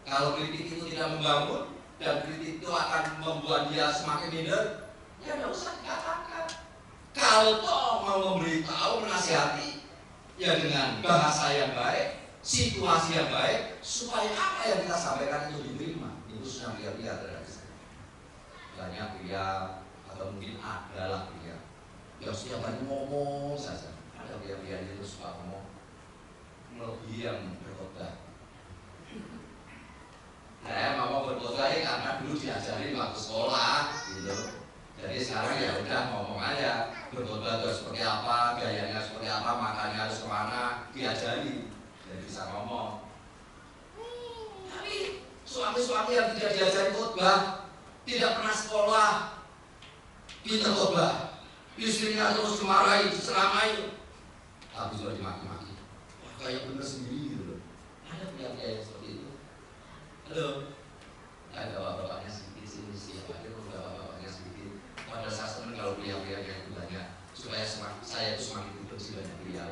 kalau kritik itu tidak membangun dan kritik itu akan membuat dia semakin minder, ya tidak usah dikatakan. Kalau toh mau memberitahu, menasihati, ya dengan bahasa yang baik, situasi yang baik, supaya apa yang kita sampaikan itu diterima. Itu sudah pria-pria terhadap saya. Banyak pria atau mungkin adalah pria yang setiap hari ngomong saja. Ada pria-pria itu suka ngomong melebihi yang berkhotbah. Saya mau berkhotbah karena dulu diajari waktu sekolah, gitu. Jadi sekarang ya udah ngomong aja, berkhotbah itu seperti apa, gayanya seperti apa, makannya harus kemana, diajari. Jadi bisa ngomong. Tapi suami-suami yang tidak diajari khotbah, tidak pernah sekolah, pintar khotbah, istrinya terus dimarahi, diseramai, tapi sudah dimaki-maki. Wah, kayak bener sendiri gitu loh. Ada pria-pria yang seperti itu. Halo, ada bapak-bapaknya sedikit sini, siapa aja kalau bapak-bapaknya sedikit. Padahal saya senang kalau pria-pria yang itu banyak, supaya saya itu semakin benci banyak pria.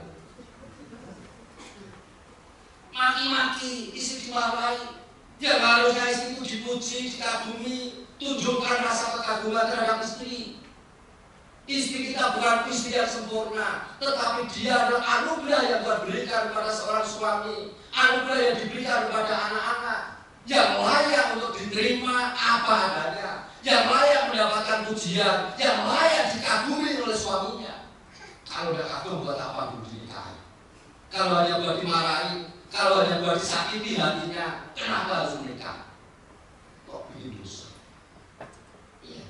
Maki-maki, istri dimarahi. Ya harusnya istri itu dipuji, dikagumi, tunjukkan rasa kekaguman terhadap istri. Istri kita bukan istri yang sempurna, tetapi dia adalah anugerah yang Tuhan berikan kepada seorang suami, anugerah yang diberikan kepada anak-anak, yang layak untuk diterima apa adanya, yang layak mendapatkan pujian, yang layak dikagumi oleh suaminya. Kalau tidak kagum, buat apa dulu dinikahi? Kalau hanya buat dimarahi, kalau hanya buat disakiti hatinya, kenapa harus menikah? Kok bikin dosa? Iya.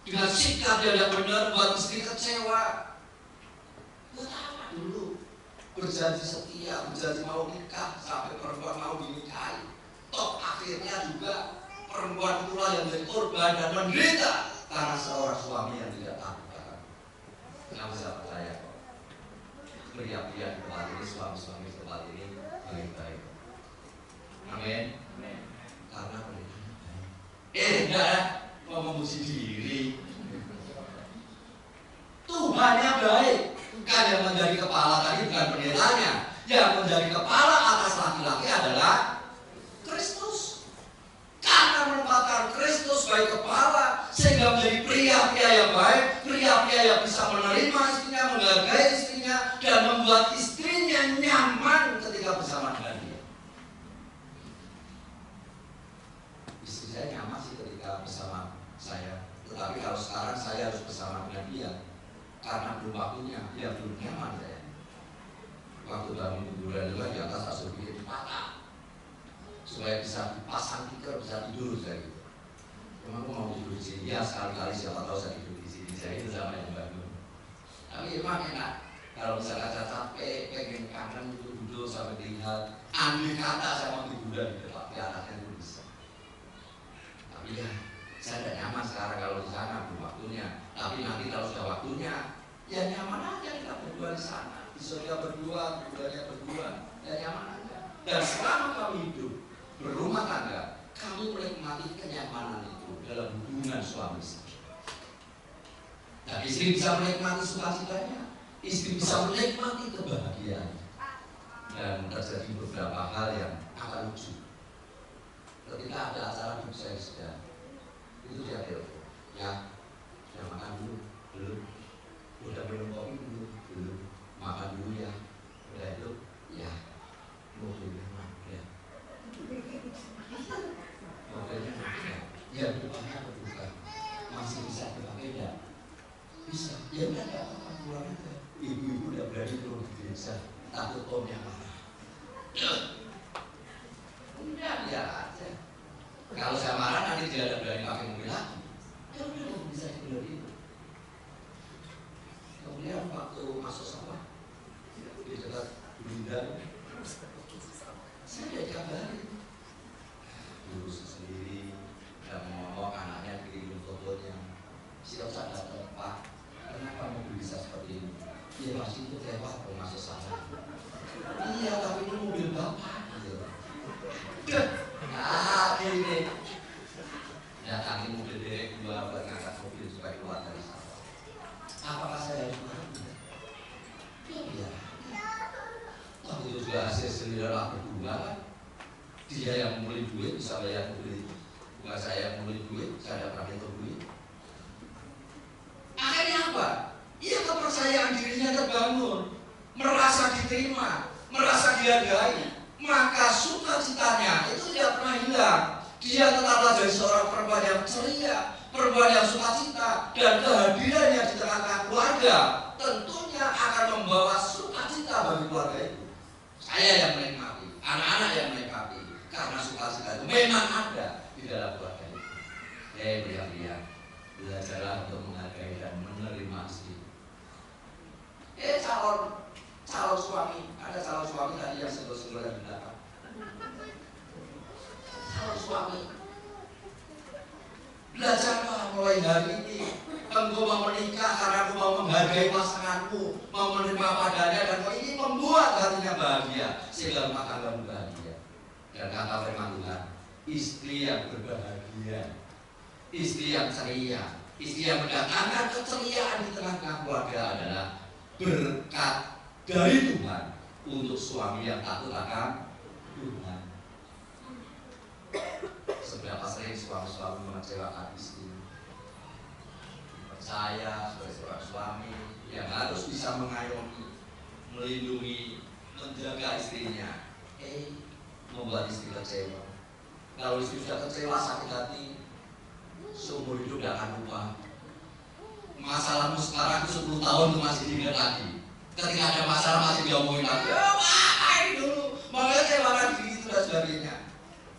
Dengan sikap yang tidak benar buat istri kecewa. Buat apa dulu? Berjanji setia, berjanji mau nikah, sampai perempuan mau dinikahi. Toh akhirnya juga perempuan itulah yang menjadi korban dan menderita karena seorang suami yang tidak taat. Kamu bisa percaya kok. Pria-pria di tempat ini, suami-suami di tempat ini baik-baik. Amin. Karena pendetanya baik. Enggak, mau memuji diri. Tuhannya baik. Bukan yang menjadi kepala tadi, bukan pendetanya. Yang menjadi kepala atas laki-laki adalah Kristus. Karena menempatkan Kristus sebagai kepala, sehingga menjadi pria-pria yang baik, pria-pria yang bisa menerima istrinya, menghargai istrinya, dan membuat istrinya nyaman ketika bersama dengan dia. Istri saya nyaman sih ketika bersama saya, tetapi kalau sekarang saya harus bersama dengan dia, karena belum waktunya, dia belum nyaman saya. Waktu bangun tiduran juga di atas kasur bikin patah, supaya bisa dipasang tikar, bisa tidur saya gitu. Memang aku mau tidur di sini, ya sekali-kali siapa tahu saya tidur di sini, saya itu sama yang bangun. Tapi emang enak. Kalau misalnya saya capek, pengen kangen duduk sampai dilihat, andai kata saya mau tiduran gitu, tapi anaknya itu bisa. Tapi ya, saya tidak nyaman sekarang kalau di sana belum waktunya. Tapi nanti kalau sudah waktunya, ya nyaman aja kita berdua di sana. Di surga berdua, berduanya berdua, ya nyaman aja. Dan selama kami hidup berumah tangga, kami menikmati kenyamanan itu dalam hubungan suami istri. Dan istri bisa menikmati sukacitanya, istri bisa menikmati kebahagiaan. Dan terjadi beberapa hal yang akan lucu. Ketika ada acara di saya sedang, itu dia telepon, ya, sudah makan dulu, belum, udah minum kopi belum, makan dulu ya, udah itu, ya, mobilnya mana, ya, mobilnya mana. Omnya marah. Udah biar aja. Kalau saya marah nanti dia ada berani pakai mobil lagi. Ya udah bisa seperti itu. Kemudian waktu masuk sawah di dekat Bunda, saya udah dikabarin guru sendiri dan ngomong anaknya kirim fotonya. Si Osa datang, Pak, kenapa mobil bisa seperti ini? Iya masih itu lewat kalau masuk sawah. Iya tapi ini mobil bapak. Nah ini datangi mobil derek dua buat ngangkat mobil supaya keluar dari sawah. Apakah saya harus marah? Iya. Tapi itu juga hasil sendirilah berdua kan. Dia yang membeli duit bisa bayar mobil itu. Bukan saya yang membeli duit, saya tidak pernah hitung duit. Akhirnya apa? Ia kepercayaan dirinya terbangun, merasa diterima, merasa dihargai. Maka sukacitanya itu tidak pernah hilang. Dia tetaplah jadi seorang perempuan yang ceria, perempuan yang sukacita, dan kehadirannya di tengah-tengah keluarga tentunya akan membawa sukacita bagi keluarga itu. Saya yang menikmati, anak-anak yang menikmati, karena sukacita itu memang ada di dalam keluarga itu. Pria-pria, belajarlah untuk menghargai dan menerima istri. Calon suami, ada calon suami tadi yang senggol-senggol yang di belakang. Calon suami, belajarlah mulai hari ini. Engkau mau menikah karena engkau mau menghargai pasanganmu, mau menerima padanya, dan kau ingin membuat hatinya bahagia sehingga rumah tanggamu bahagia. Dan kata firman Tuhan, istri yang berbahagia, istri yang ceria, istri yang mendatangkan keceriaan di tengah-tengah keluarga adalah berkat dari Tuhan untuk suami yang takut akan Tuhan. Seberapa sering suami-suami mengecewakan istri? Saya sebagai seorang suami yang harus bisa mengayomi, melindungi, menjaga istrinya, membuat istri kecewa. Kalau istri sudah kecewa, sakit hati, seumur hidup tidak akan lupa. Masalahmu sekarang 10 tahun itu masih diingat lagi. Ketika ada masalah masih diomongin lagi. Ini dulu, makanya saya makan gitu dan sebagainya.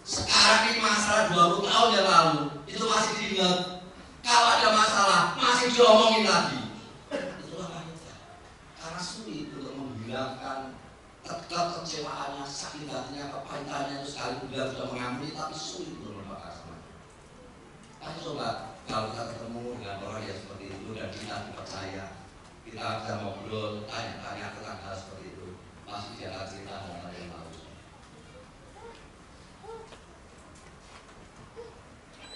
Sekarang ini masalah 20 tahun yang lalu itu masih diingat. Kalau ada masalah masih diomongin lagi. Itulah wanita. Karena sulit untuk menghilangkan kekecewaannya, sakit hatinya, kepahitannya itu sekali dia sudah mengampuni, tapi sulit untuk melupakan semuanya. Tapi coba kalau kita ketemu dengan orang yang seperti itu dan kita percaya, kita bisa ngobrol, tanya-tanya tentang hal seperti itu, pasti dia akan cerita hal yang lalu.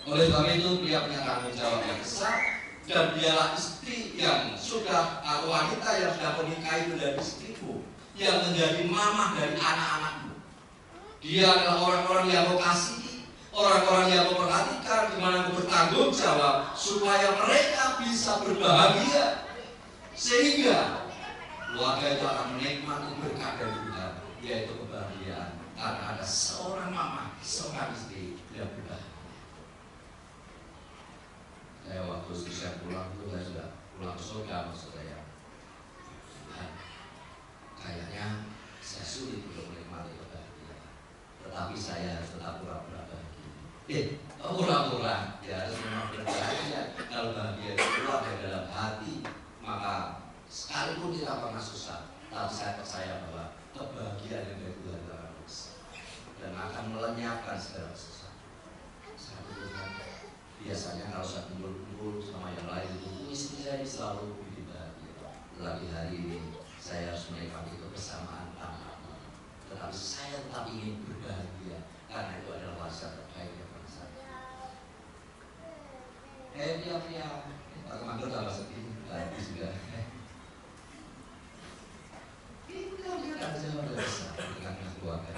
Oleh sebab itu dia punya tanggung jawab yang besar, dan dialah istri yang sudah atau wanita yang sudah menikah itu dari istrimu, yang menjadi mamah dari anak-anakmu. Dia adalah orang-orang yang kau kasihi, orang-orang yang kau perhatikan, di mana kau bertanggung jawab supaya mereka bisa berbahagia, sehingga keluarga itu akan menikmati berkat dari Tuhan, yaitu kebahagiaan karena ada seorang mama, seorang istri yang berbahagia. Saya waktu saya pulang itu saya sudah pulang ke surga maksud saya. Nah, kayaknya saya sulit untuk menikmati kebahagiaan, tetapi saya harus tetap pura-pura bahagia. Pura-pura ya harus memang berbahagia. Kalau bahagia itu keluar dari dalam hati, maka sekalipun tidak pernah susah, tapi saya percaya bahwa kebahagiaan yang dari Tuhan akan bisa dan akan melenyapkan segala susah. Saya butuhkan. Biasanya kalau saya kumpul-kumpul sama yang lain itu istri saya selalu bikin bahagia. Lagi hari ini saya harus menikmati kebersamaan tanpa. Tetapi saya tetap ingin berbahagia karena itu adalah warisan terbaik yang pernah saya. Pria-pria, Pak Kemandur tambah sedih lagi sudah. Itu dia kan jauh lebih besar dengan keluarga.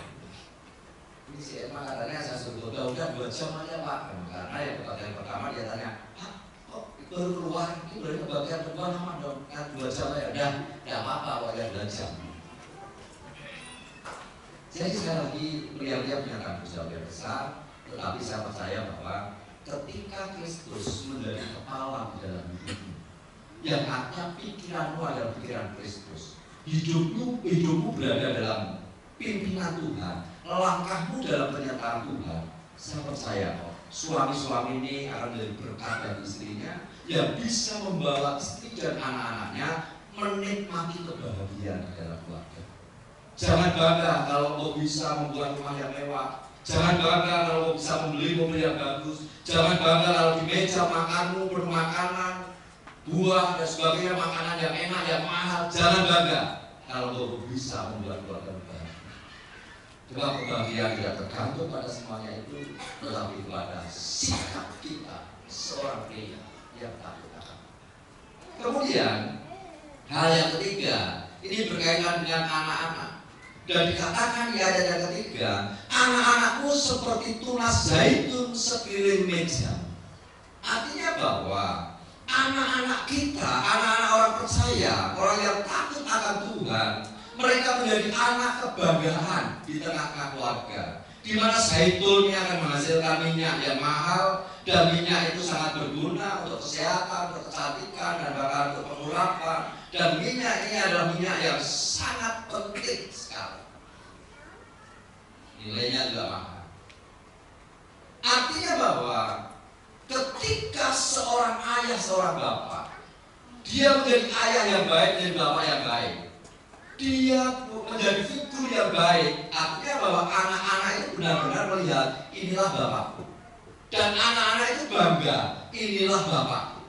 Ini si Emma katanya saya suruh udah 2 jam aja Pak. Karena yang kebagian pertama dia tanya, Pak kok baru keluar, ini berarti kebagian kedua lama dong, kan 2 jam aja. Udah, tidak apa-apa wajar 2 jam. Jadi sekali lagi pria-pria punya tanggung jawab yang besar, tetapi saya percaya bahwa ketika Kristus menjadi kepala di dalam hidupmu, yang artinya pikiranmu adalah pikiran Kristus, hidupmu berada dalam pimpinan Tuhan, langkahmu dalam penyertaan Tuhan. Saya percaya kok suami-suami ini akan menjadi berkat bagi istrinya, yang bisa membawa istri dan anak-anaknya menikmati kebahagiaan di dalam keluarga. Jangan bangga kalau kau bisa membuat rumah yang mewah. Jangan bangga kalau kau bisa membeli mobil yang bagus. Jangan bangga kalau di meja makanmu penuh makanan, buah dan sebagainya, makanan yang enak, yang mahal. Jangan bangga kalau kau bisa membuat keluarga bahagia. Cuma kebahagiaan tidak tergantung pada semuanya itu, tetapi pada sikap kita seorang pria yang takut akan. Kemudian hal yang ketiga, ini berkaitan dengan anak-anak. Dan dikatakan di ayat yang ketiga, anak-anakmu seperti tunas zaitun sekeliling meja. Artinya bahwa anak-anak kita, anak-anak orang percaya, orang yang takut akan Tuhan, mereka menjadi anak kebanggaan di tengah-tengah keluarga, di mana zaitunnya akan menghasilkan minyak yang mahal, dan minyak itu sangat berguna untuk kesehatan, untuk kecantikan, dan bahkan untuk pengurapan. Dan minyak ini adalah minyak yang sangat penting sekali. Nilainya juga mahal. Artinya bahwa ketika seorang ayah, seorang bapak, dia menjadi ayah yang baik, menjadi bapak yang baik, dia menjadi figur yang baik. Artinya bahwa anak-anak itu benar-benar melihat inilah bapakku, dan anak-anak itu bangga, inilah bapakku.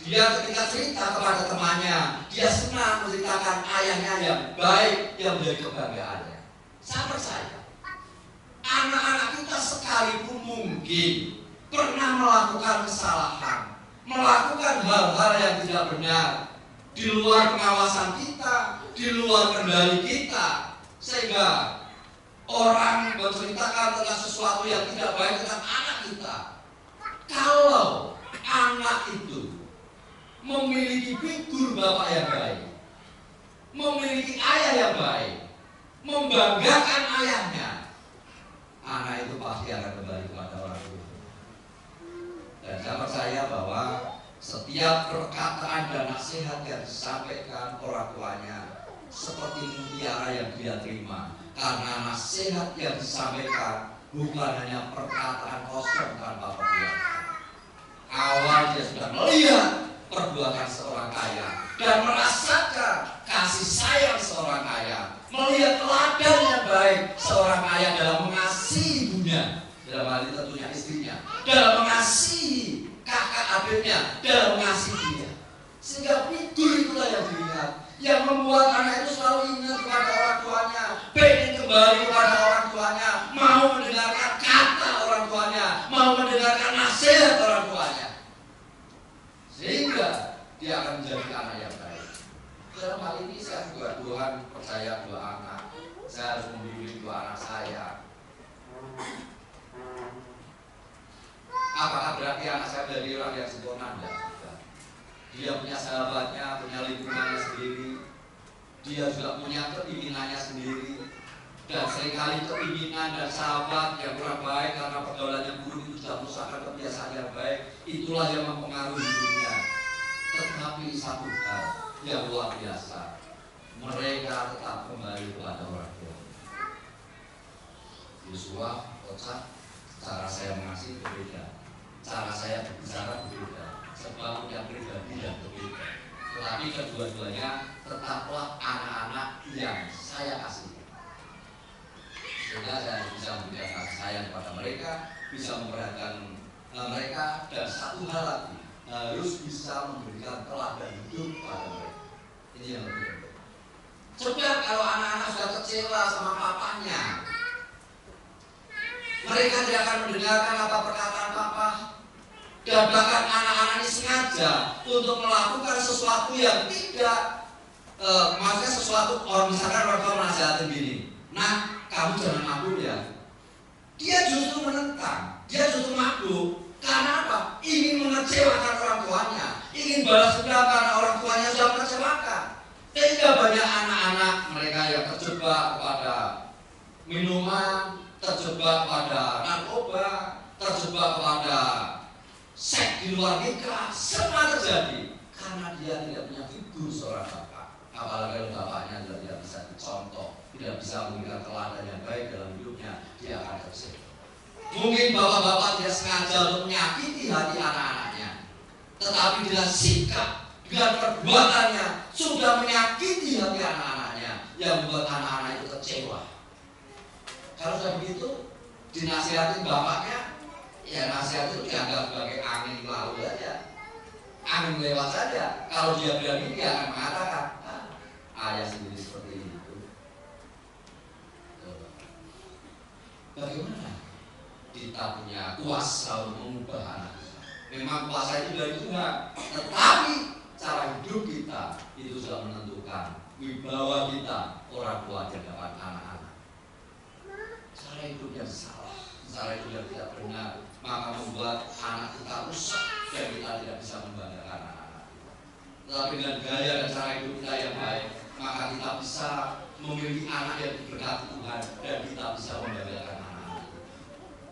Dia ketika cerita kepada temannya, dia senang menceritakan ayahnya yang baik, yang menjadi kebanggaannya. Saya percaya anak-anak kita sekalipun mungkin pernah melakukan kesalahan, melakukan hal-hal yang tidak benar, di luar pengawasan kita, di luar kendali kita, sehingga orang menceritakan tentang sesuatu yang tidak baik tentang anak kita. Kalau anak itu memiliki figur bapak yang baik, memiliki ayah yang baik, membanggakan ayahnya, anak itu pasti akan kembali kepada orang tua. Dan saya percaya bahwa setiap perkataan dan nasihat yang disampaikan orang tuanya seperti mutiara yang dia terima, karena nasihat yang disampaikan bukan hanya perkataan kosong tanpa perbuatan. Awal dia sudah melihat perbuatan seorang ayah dan merasakan kasih sayang seorang ayah, melihat teladan yang baik seorang ayah dalam mengasihi ibunya, dalam hal ini tentunya istrinya, dalam mengasihi kakak adiknya, dalam mengasihi dia. Sehingga figur itulah yang dilihat, yang membuat anak itu selalu ingat kepada orang tuanya, pengen kembali kepada orang tuanya, mau mendengarkan kata orang tuanya, mau mendengarkan nasihat orang tuanya, sehingga dia akan menjadi anak yang baik. Dalam hal ini saya juga Tuhan percaya 2 anak. Saya harus membimbing 2 anak saya. Apakah berarti anak saya menjadi orang yang sempurna? Tidak. Dia punya sahabatnya, punya lingkungannya sendiri. Dia juga punya keinginannya sendiri. Dan seringkali keinginan dan sahabat yang kurang baik karena pergaulannya buruk itu sudah merusakkan kebiasaan yang baik. Itulah yang mempengaruhi hidupnya. Tetapi satu hal yang luar biasa, mereka tetap kembali kepada orang tua. Yosua, Kocak, cara saya mengasihi berbeda, cara saya berbicara berbeda, sebab yang pribadi dan berbeda. Tetapi kedua-duanya tetaplah anak-anak yang saya kasih. Sehingga saya bisa memberikan kasih sayang kepada mereka, bisa memperhatikan mereka, dan satu hal lagi, harus bisa memberikan teladan hidup pada mereka. Ini yang lebih penting. Sebab kalau anak-anak sudah kecewa sama papanya, mereka tidak akan mendengarkan apa perkataan papa. Dan bahkan anak-anak ini sengaja untuk melakukan sesuatu yang tidak, maksudnya sesuatu, misalkan orang tua menasihatin gini, nah kamu jangan mabuk ya. Dia justru menentang, dia justru mabuk. Karena apa? Ingin mengecewakan orang tuanya, ingin balas dendam karena orang tuanya sudah mengecewakan. Sehingga banyak anak-anak mereka yang terjebak pada minuman, terjebak pada narkoba, terjebak pada seks di luar nikah. Semua terjadi karena dia tidak punya figur seorang bapak. Apalagi kalau bapaknya juga tidak bisa dicontoh, tidak bisa memberikan teladan yang baik dalam hidupnya, dia akan tersinggung. Mungkin bapak-bapak tidak sengaja untuk menyakiti hati anak-anaknya, tetapi dengan sikap, dengan perbuatannya sudah menyakiti hati anak-anaknya, yang membuat anak-anak itu kecewa. Kalau sudah begitu, dinasihatin bapaknya, ya nasihat itu dianggap sebagai angin lalu saja, angin lewat saja. Kalau dia berani, dia akan mengatakan, ayah sendiri seperti itu. Bagaimana kita punya kuasa untuk mengubah anak kita? Memang kuasa itu dari Tuhan, tetapi cara hidup kita itu sudah menentukan wibawa kita, orang tua di hadapan anak-anak. Cara hidup yang salah, cara hidup yang tidak benar, maka membuat anak kita rusak dan kita tidak bisa membanggakan anak-anak kita. Tetapi dengan gaya dan cara hidup kita yang baik, maka kita bisa memiliki anak yang diberkati Tuhan dan kita bisa membanggakan anak-anak kita.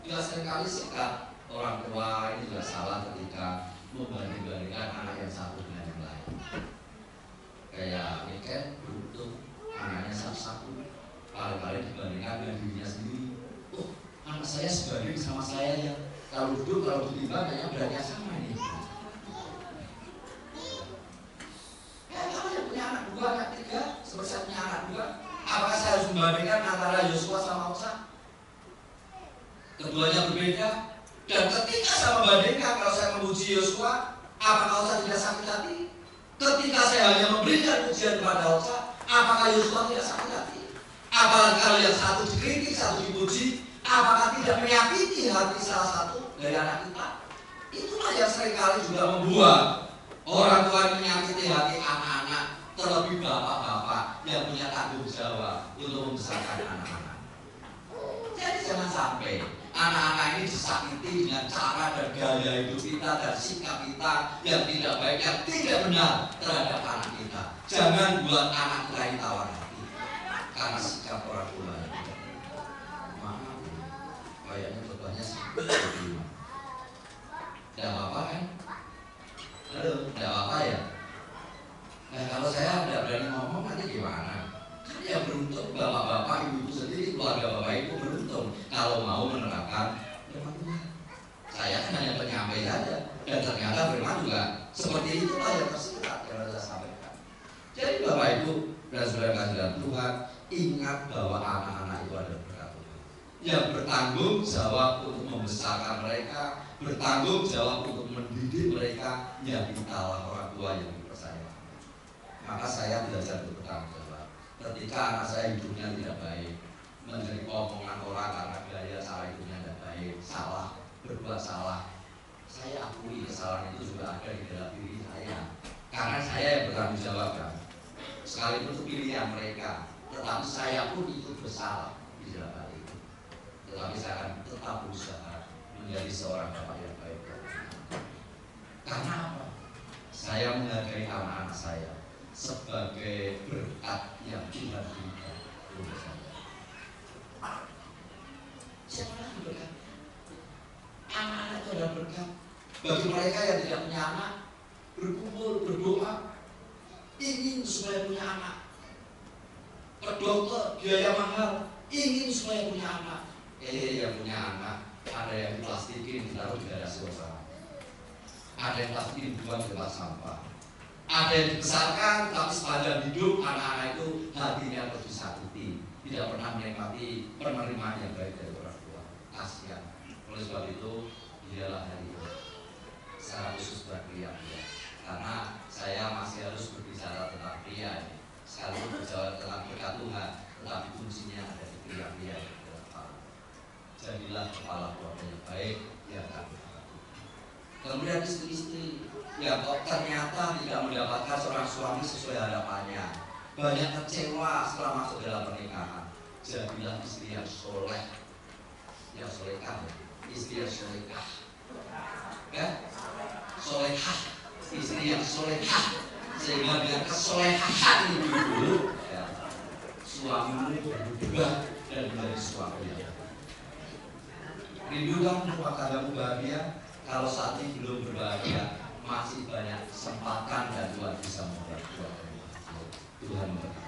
Juga seringkali sikap orang tua ini juga salah ketika membanding-bandingkan anak yang satu dengan yang lain. Kayak Miken beruntung anaknya satu-satu, paling-paling dibandingkan dengan dirinya sendiri. Oh, anak saya sebanding sama saya ya. Kalau duduk, kalau ditimbang kayaknya beratnya sama ini. Kalau yang punya anak dua, anak tiga, seperti saya punya anak dua, apakah saya harus membandingkan antara Yosua sama Musa? Keduanya berbeda. Dan ketika saya membandingkan, kalau saya memuji Yosua, apakah Musa tidak sakit hati? Ketika saya hanya memberikan pujian kepada Musa, apakah Yosua tidak sakit hati? Apalagi kalau yang satu dikritik, satu dipuji, apakah tidak menyakiti hati salah satu dari anak kita? Itulah yang seringkali juga membuat orang tua menyakiti hati anak-anak, terlebih bapak-bapak yang punya tanggung jawab untuk membesarkan anak-anak. Jadi jangan sampai anak-anak ini disakiti dengan cara dan gaya hidup kita dan sikap kita yang tidak baik, yang tidak benar terhadap anak kita. Jangan buat anak kita ini tawar hati karena sikap orang tua. Maaf, kayaknya bebannya seperti ini. Tidak apa-apa kan? Halo, tidak apa-apa ya? Nah, kalau saya tidak berani ngomong nanti gimana? Kan yang beruntung bapak-bapak, ibu-ibu sendiri, keluarga bapak ibu beruntung kalau mau menerapkan firman Tuhan. Saya kan hanya penyampai saja, dan ternyata firman juga seperti itulah yang tersirat yang saya sampaikan. Jadi bapak ibu dan saudara kasih dalam Tuhan, ingat bahwa anak-anak itu ada berkat Tuhan yang bertanggung jawab untuk membesarkan mereka, bertanggung jawab untuk mendidik mereka, yang kitalah orang tua yang dipercaya. Maka saya belajar untuk bertanggung jawab. Ketika anak saya hidupnya tidak baik, menjadi omongan orang karena gaya cara hidupnya tidak baik, salah, berbuat salah, saya akui kesalahan itu juga ada di dalam diri saya. Karena saya yang bertanggung jawab kan. Sekalipun itu pilihan mereka, tetapi saya pun ikut bersalah di dalam hal itu. Tetapi saya akan tetap berusaha menjadi seorang bapak yang baik. Karena apa? Saya menghargai anak-anak saya sebagai berkat yang Tuhan berikan untuk saya. Siapa lagi berkat? Anak-anak itu adalah berkat. Bagi mereka yang tidak punya anak, berkumpul, berdoa, ingin supaya punya anak. Ke dokter, biaya mahal, ingin supaya punya anak. Yang punya anak, ada yang diplastikin, ditaruh di garasi bersama. Ada yang plastikin dibuang di tempat sampah. Ada yang dibesarkan, tapi sepanjang hidup anak-anak itu hatinya terus disakiti, tidak pernah menikmati penerimaan yang baik dari orang tua. Kasihan. Oleh sebab itu, ialah hari ini secara khusus buat pria. Karena saya masih harus berbicara tentang pria ini. Sekalipun berbicara tentang berkat Tuhan, tetapi kuncinya ada di pria-pria yang dalam kepala. Jadilah kepala keluarga yang baik, yang akan berkati. Kemudian istri-istri yang kok ternyata tidak mendapatkan seorang suami sesuai harapannya, banyak kecewa setelah masuk dalam pernikahan. Jadilah istri yang soleh, yang solehah, istri yang solehah, ya, solehah, istri yang solehah, sehingga dengan kesolehan itu dulu, ya, suamimu berubah dan menjadi suami yang rindukan rumah tanggamu bahagia. Kalau saat ini belum berbahagia, masih banyak kesempatan dan Tuhan bisa membuat keluarga bahagia. Tuhan berkati.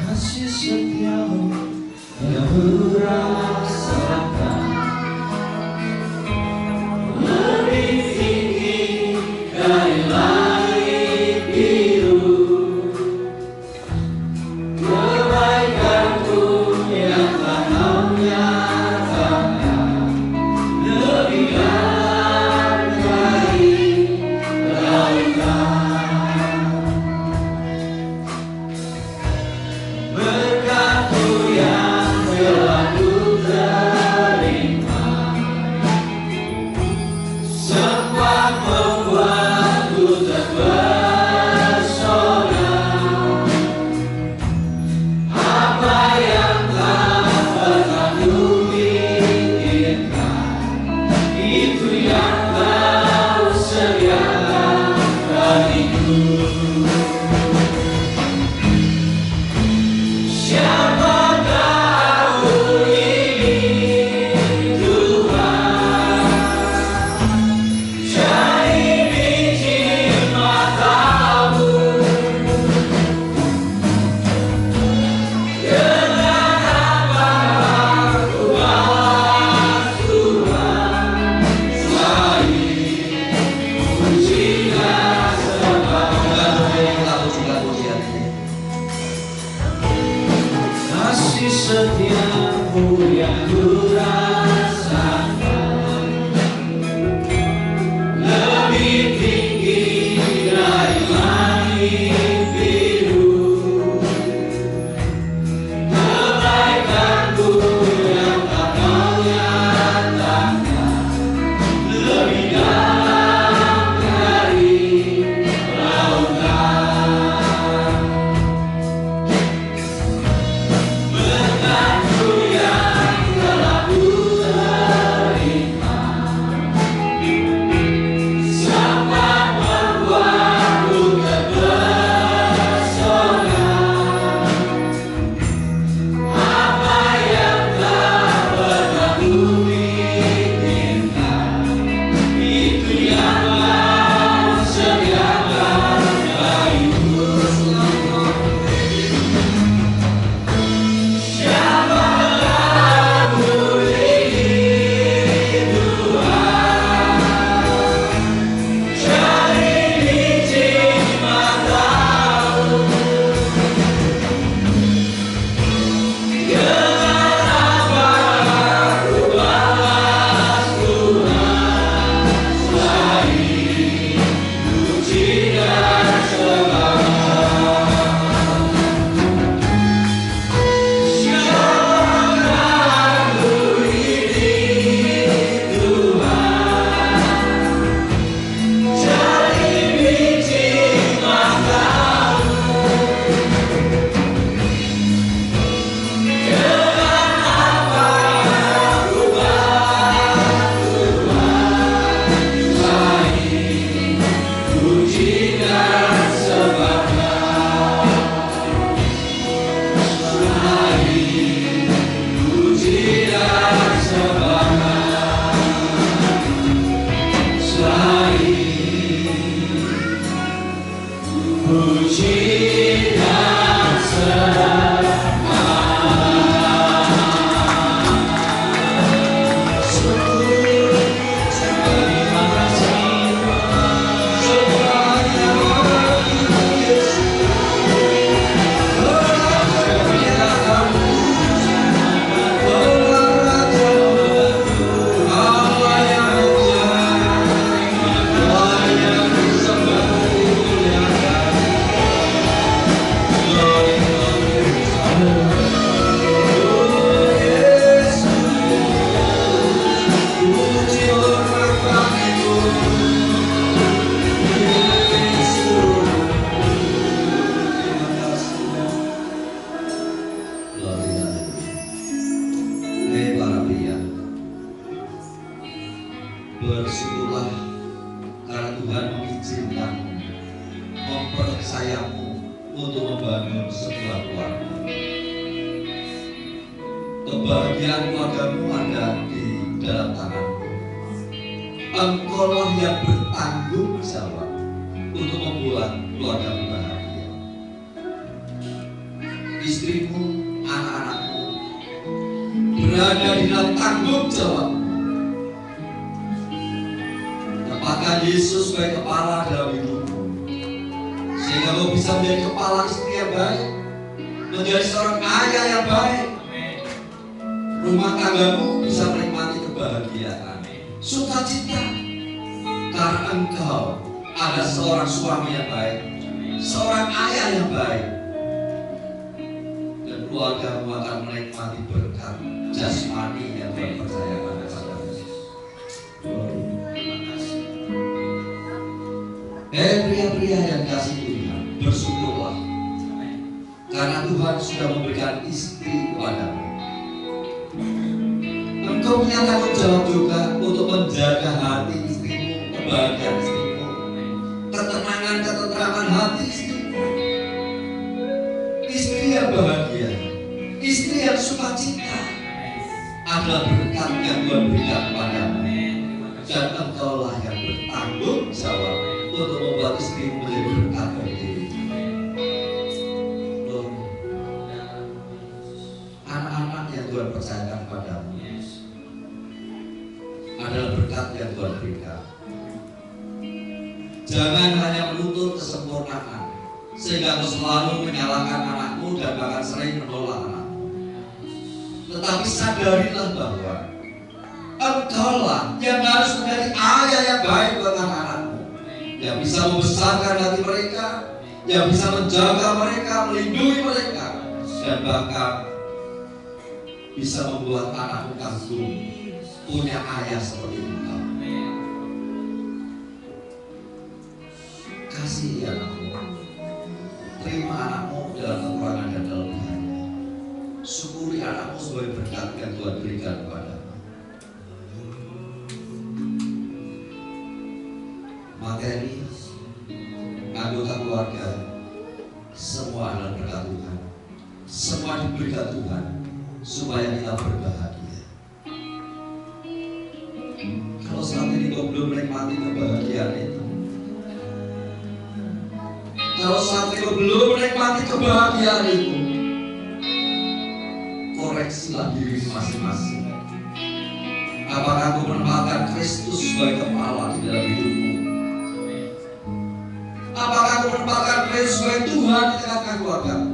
Kasih setiamu yang merasakan lebih tinggi dari langit biru. Kebaikanmu yang telah kau nyatakan lebih dalam dari lautan. Berkat-Mu yang telah ku terima sempat membuatku terpesona. Apa yang tak pernah ku pikirkan, itu yang Kau sediakan bagiku. Siapakah aku ini Tuhan? Jadi biji mata-Mu. Dengan apa aku balas Tuhan selain puji dan sembah. Pujian ini. Kasih setiamu yang ku rasakan lebih tinggi dari langit biru. Kebaikan-Mu yang tak Kau nyatakan lebih dalam dari lautan. Berkat-Mu yang telah untuk membangun sebuah keluarga. Kebahagiaan keluargamu ada di dalam tanganmu. Engkaulah yang bertanggung jawab untuk membuat keluargamu bahagia. Istrimu, anak-anakmu berada di dalam tanggung jawab. Tempatkan Yesus sebagai kepala dalam hidupmu, sehingga kau bisa menjadi kepala istri yang baik, menjadi seorang ayah yang baik. Rumah tanggamu bisa menikmati kebahagiaan, sukacita, karena engkau ada seorang suami yang baik, seorang ayah yang baik, dan keluargamu akan menikmati berkat jasmani yang Tuhan percayakan kepadamu. Pria-pria yang kasih Tuhan, bersyukurlah karena Tuhan sudah memberikan istri kepadamu. Engkau punya tanggung jawab juga untuk menjaga hati istrimu, kebahagiaan istrimu, ketenangan, ketentraman hati istrimu. Istri yang bahagia, istri yang sukacita adalah berkat yang Tuhan berikan kepadamu, dan engkaulah yang bertanggung jawab untuk membuat istrimu menjadi berkat bagi dirimu. Anak-anak yang Tuhan percayakan kepadamu adalah berkat yang Tuhan berikan. Jangan hanya menuntut kesempurnaan sehingga kau selalu menyalahkan anakmu dan bahkan sering menolak anakmu. Tetapi sadarilah bahwa engkaulah yang harus menjadi ayah yang baik buat anak-anakmu, yang bisa membesarkan hati mereka, yang bisa menjaga mereka, melindungi mereka, dan bahkan bisa membuat anakmu kagum punya ayah seperti engkau. Kasihi anakmu, terima anakmu dalam kekurangan dan kelebihannya. Syukuri anakmu sebagai berkat yang Tuhan berikan kepadamu. Materi, anggota keluarga, semua adalah berkat Tuhan. Semua diberikan Tuhan supaya kita berbahagia. Kalau saat ini kau belum menikmati kebahagiaan itu, kalau saat ini kau belum menikmati kebahagiaan itu, koreksilah diri masing-masing. Apakah kau menempatkan Kristus sebagai kepala di dalam hidupmu? Apakah kau menempatkan Kristus sebagai Tuhan di tengah-tengah keluargamu?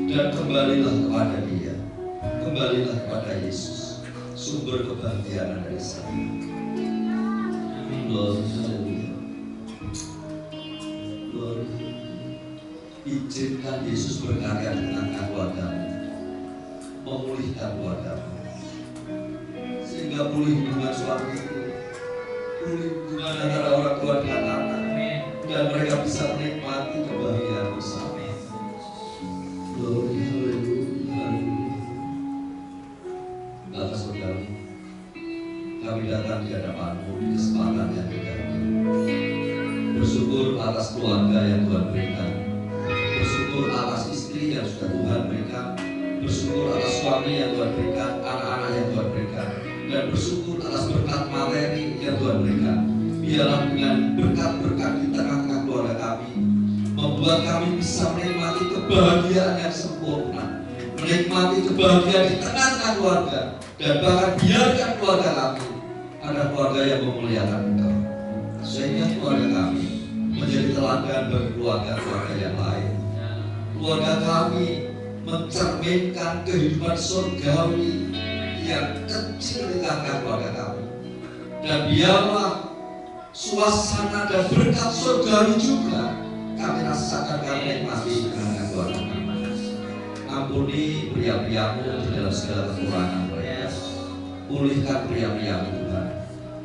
Dan kembalilah kepada Dia, kembalilah kepada Yesus, sumber kebahagiaan dari sana. Glory, haleluya. Glory. Izinkan Yesus berkarya di tengah-tengah keluargamu, memulihkan keluargamu, sehingga pulih hubungan suami istri, pulih hubungan antara orang tua dan anak, dan mereka bisa menikmati kebahagiaan bersama. Glory, haleluya, haleluya. Bapak Saudara, kami datang di hadapan-Mu di kesempatan yang indah ini. Bersyukur atas keluarga yang Tuhan berikan, bersyukur atas istri yang sudah Tuhan berikan, bersyukur atas suami yang Tuhan berikan, anak-anak yang Tuhan berikan, dan bersyukur atas berkat materi yang Tuhan berikan. Biarlah dengan berkat-berkat di tengah-tengah keluarga kami, membuat kami bisa menikmati kebahagiaan yang sempurna, menikmati kebahagiaan di tengah-tengah keluarga, dan bahkan biarkan keluarga kami ada keluarga yang memuliakan Engkau, sehingga keluarga kami menjadi teladan bagi keluarga-keluarga yang lain. Keluarga kami mencerminkan kehidupan surgawi yang kecil di tengah keluarga kami, dan biarlah suasana dan berkat surgawi juga kami rasakan, kami nikmati dengan keluarga kami. Ampuni pria-priamu di dalam segala kekurangan mereka. Pulihkan pria-priamu Tuhan.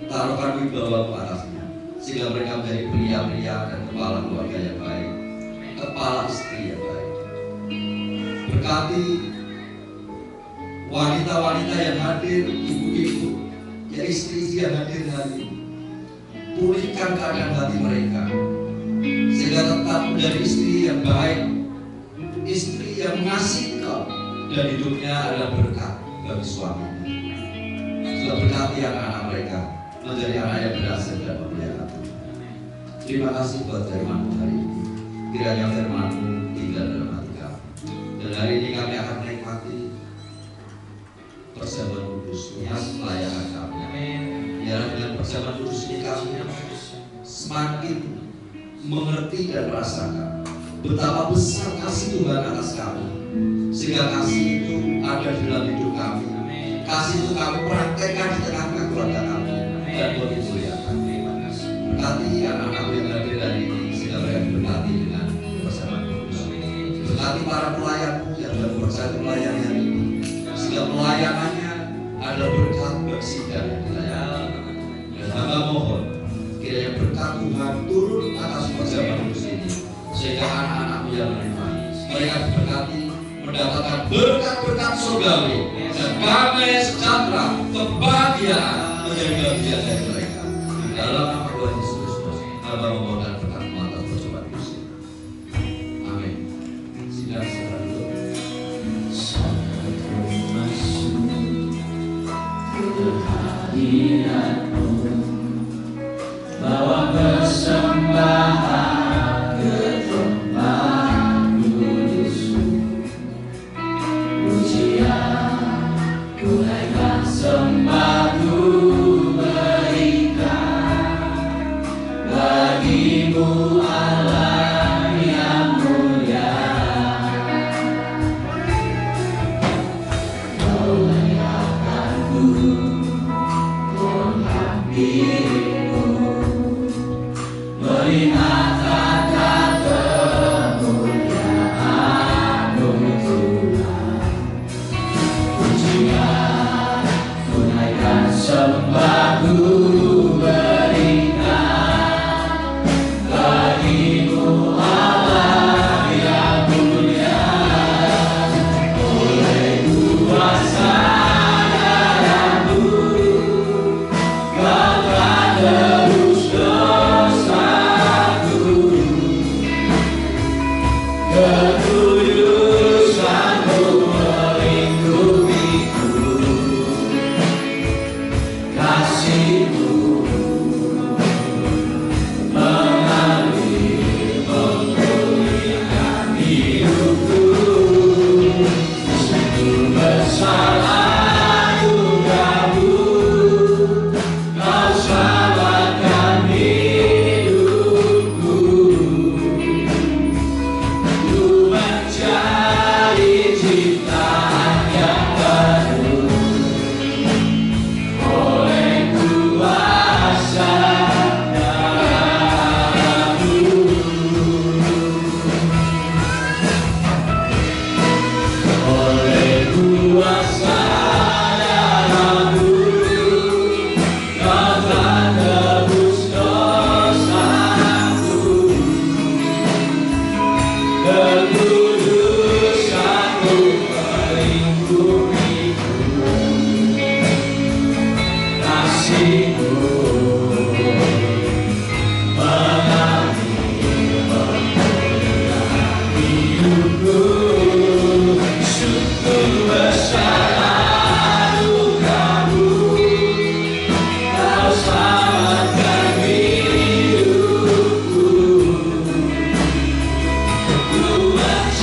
Taruhkan wibawa-Mu atasnya, sehingga mereka menjadi pria-pria dan kepala keluarga yang baik, kepala istri yang baik. Berkati wanita-wanita yang hadir, ibu-ibu, ya istri-istri yang hadir hari ini. Pulihkan keadaan hati mereka, sehingga sehingga tetap menjadi istri yang baik, istri yang mengasihi Engkau, dan hidupnya adalah berkat bagi suaminya. Sudah berkati anak-anak mereka menjadi anak yang berhasil dan memelihara Tuhan. Terima kasih buat firman-Mu hari ini. Kiranya firman-Mu tinggal dalam hati kami. Dan hari ini kami akan menikmati perjamuan kudus, Tuhan pelayanan kami. Biarlah dengan perjamuan kudus ini kami semakin mengerti dan merasakan betapa besar kasih Tuhan atas kami, sehingga kasih itu ada di dalam hidup kami. Kasih itu kami praktekkan di tengah-tengah keluarga kami dan dimuliakan. Berkati anak-anak yang hadir hari ini, sehingga mereka diberkati dengan perjamuan kudus. Berkati para pelayan-Mu yang baru bersatu melayani hari ini, sehingga pelayanannya adalah berkat bagi sidang yang dilayani. Dan hamba mohon kiranya berkat Tuhan turun atas perjamuan kudus ini, sehingga anak-anak-Mu yang menerima mereka diberkati, mendapatkan berkat-berkat surgawi dan damai sejahtera, kebahagiaan menjadi bagian dari mereka. Dalam nama Tuhan Yesus Kristus, hamba memohon berkat atas perjamuan kudus ini. Amin. Sidang secara dulu. Kehadiran-Mu bawa persembahan ke tempat kudus-Mu. Pujian tunaikan sembah-Ku berikan bagi-Mu Allah yang mulia. Kau layakan-Ku dirimu, melihat tata kemuliaan-Mu Tuhan. Pujian tunaikan sembah-Ku berikan bagi-Mu Allah yang mulia. Oleh kuasa darah-Mu Kau telah tebus dosaku, kekudusan-Mu melingkupiku, kasih-Mu mengalir memulihkan hidupku. Sungguh besar anugerah-Mu, Kau selamatkan hidupku. Ku menjadi ciptaan yang baru oleh kuasa darah-Mu. Oleh kuasa darah-Mu Kau telah tebus dosaku, kekudusan-Mu melingkupiku, kasih-Mu mengalir memulihkan hidupku. Sungguh besar anugerah-Mu, Kau selamatkan hidupku. Ku menjadi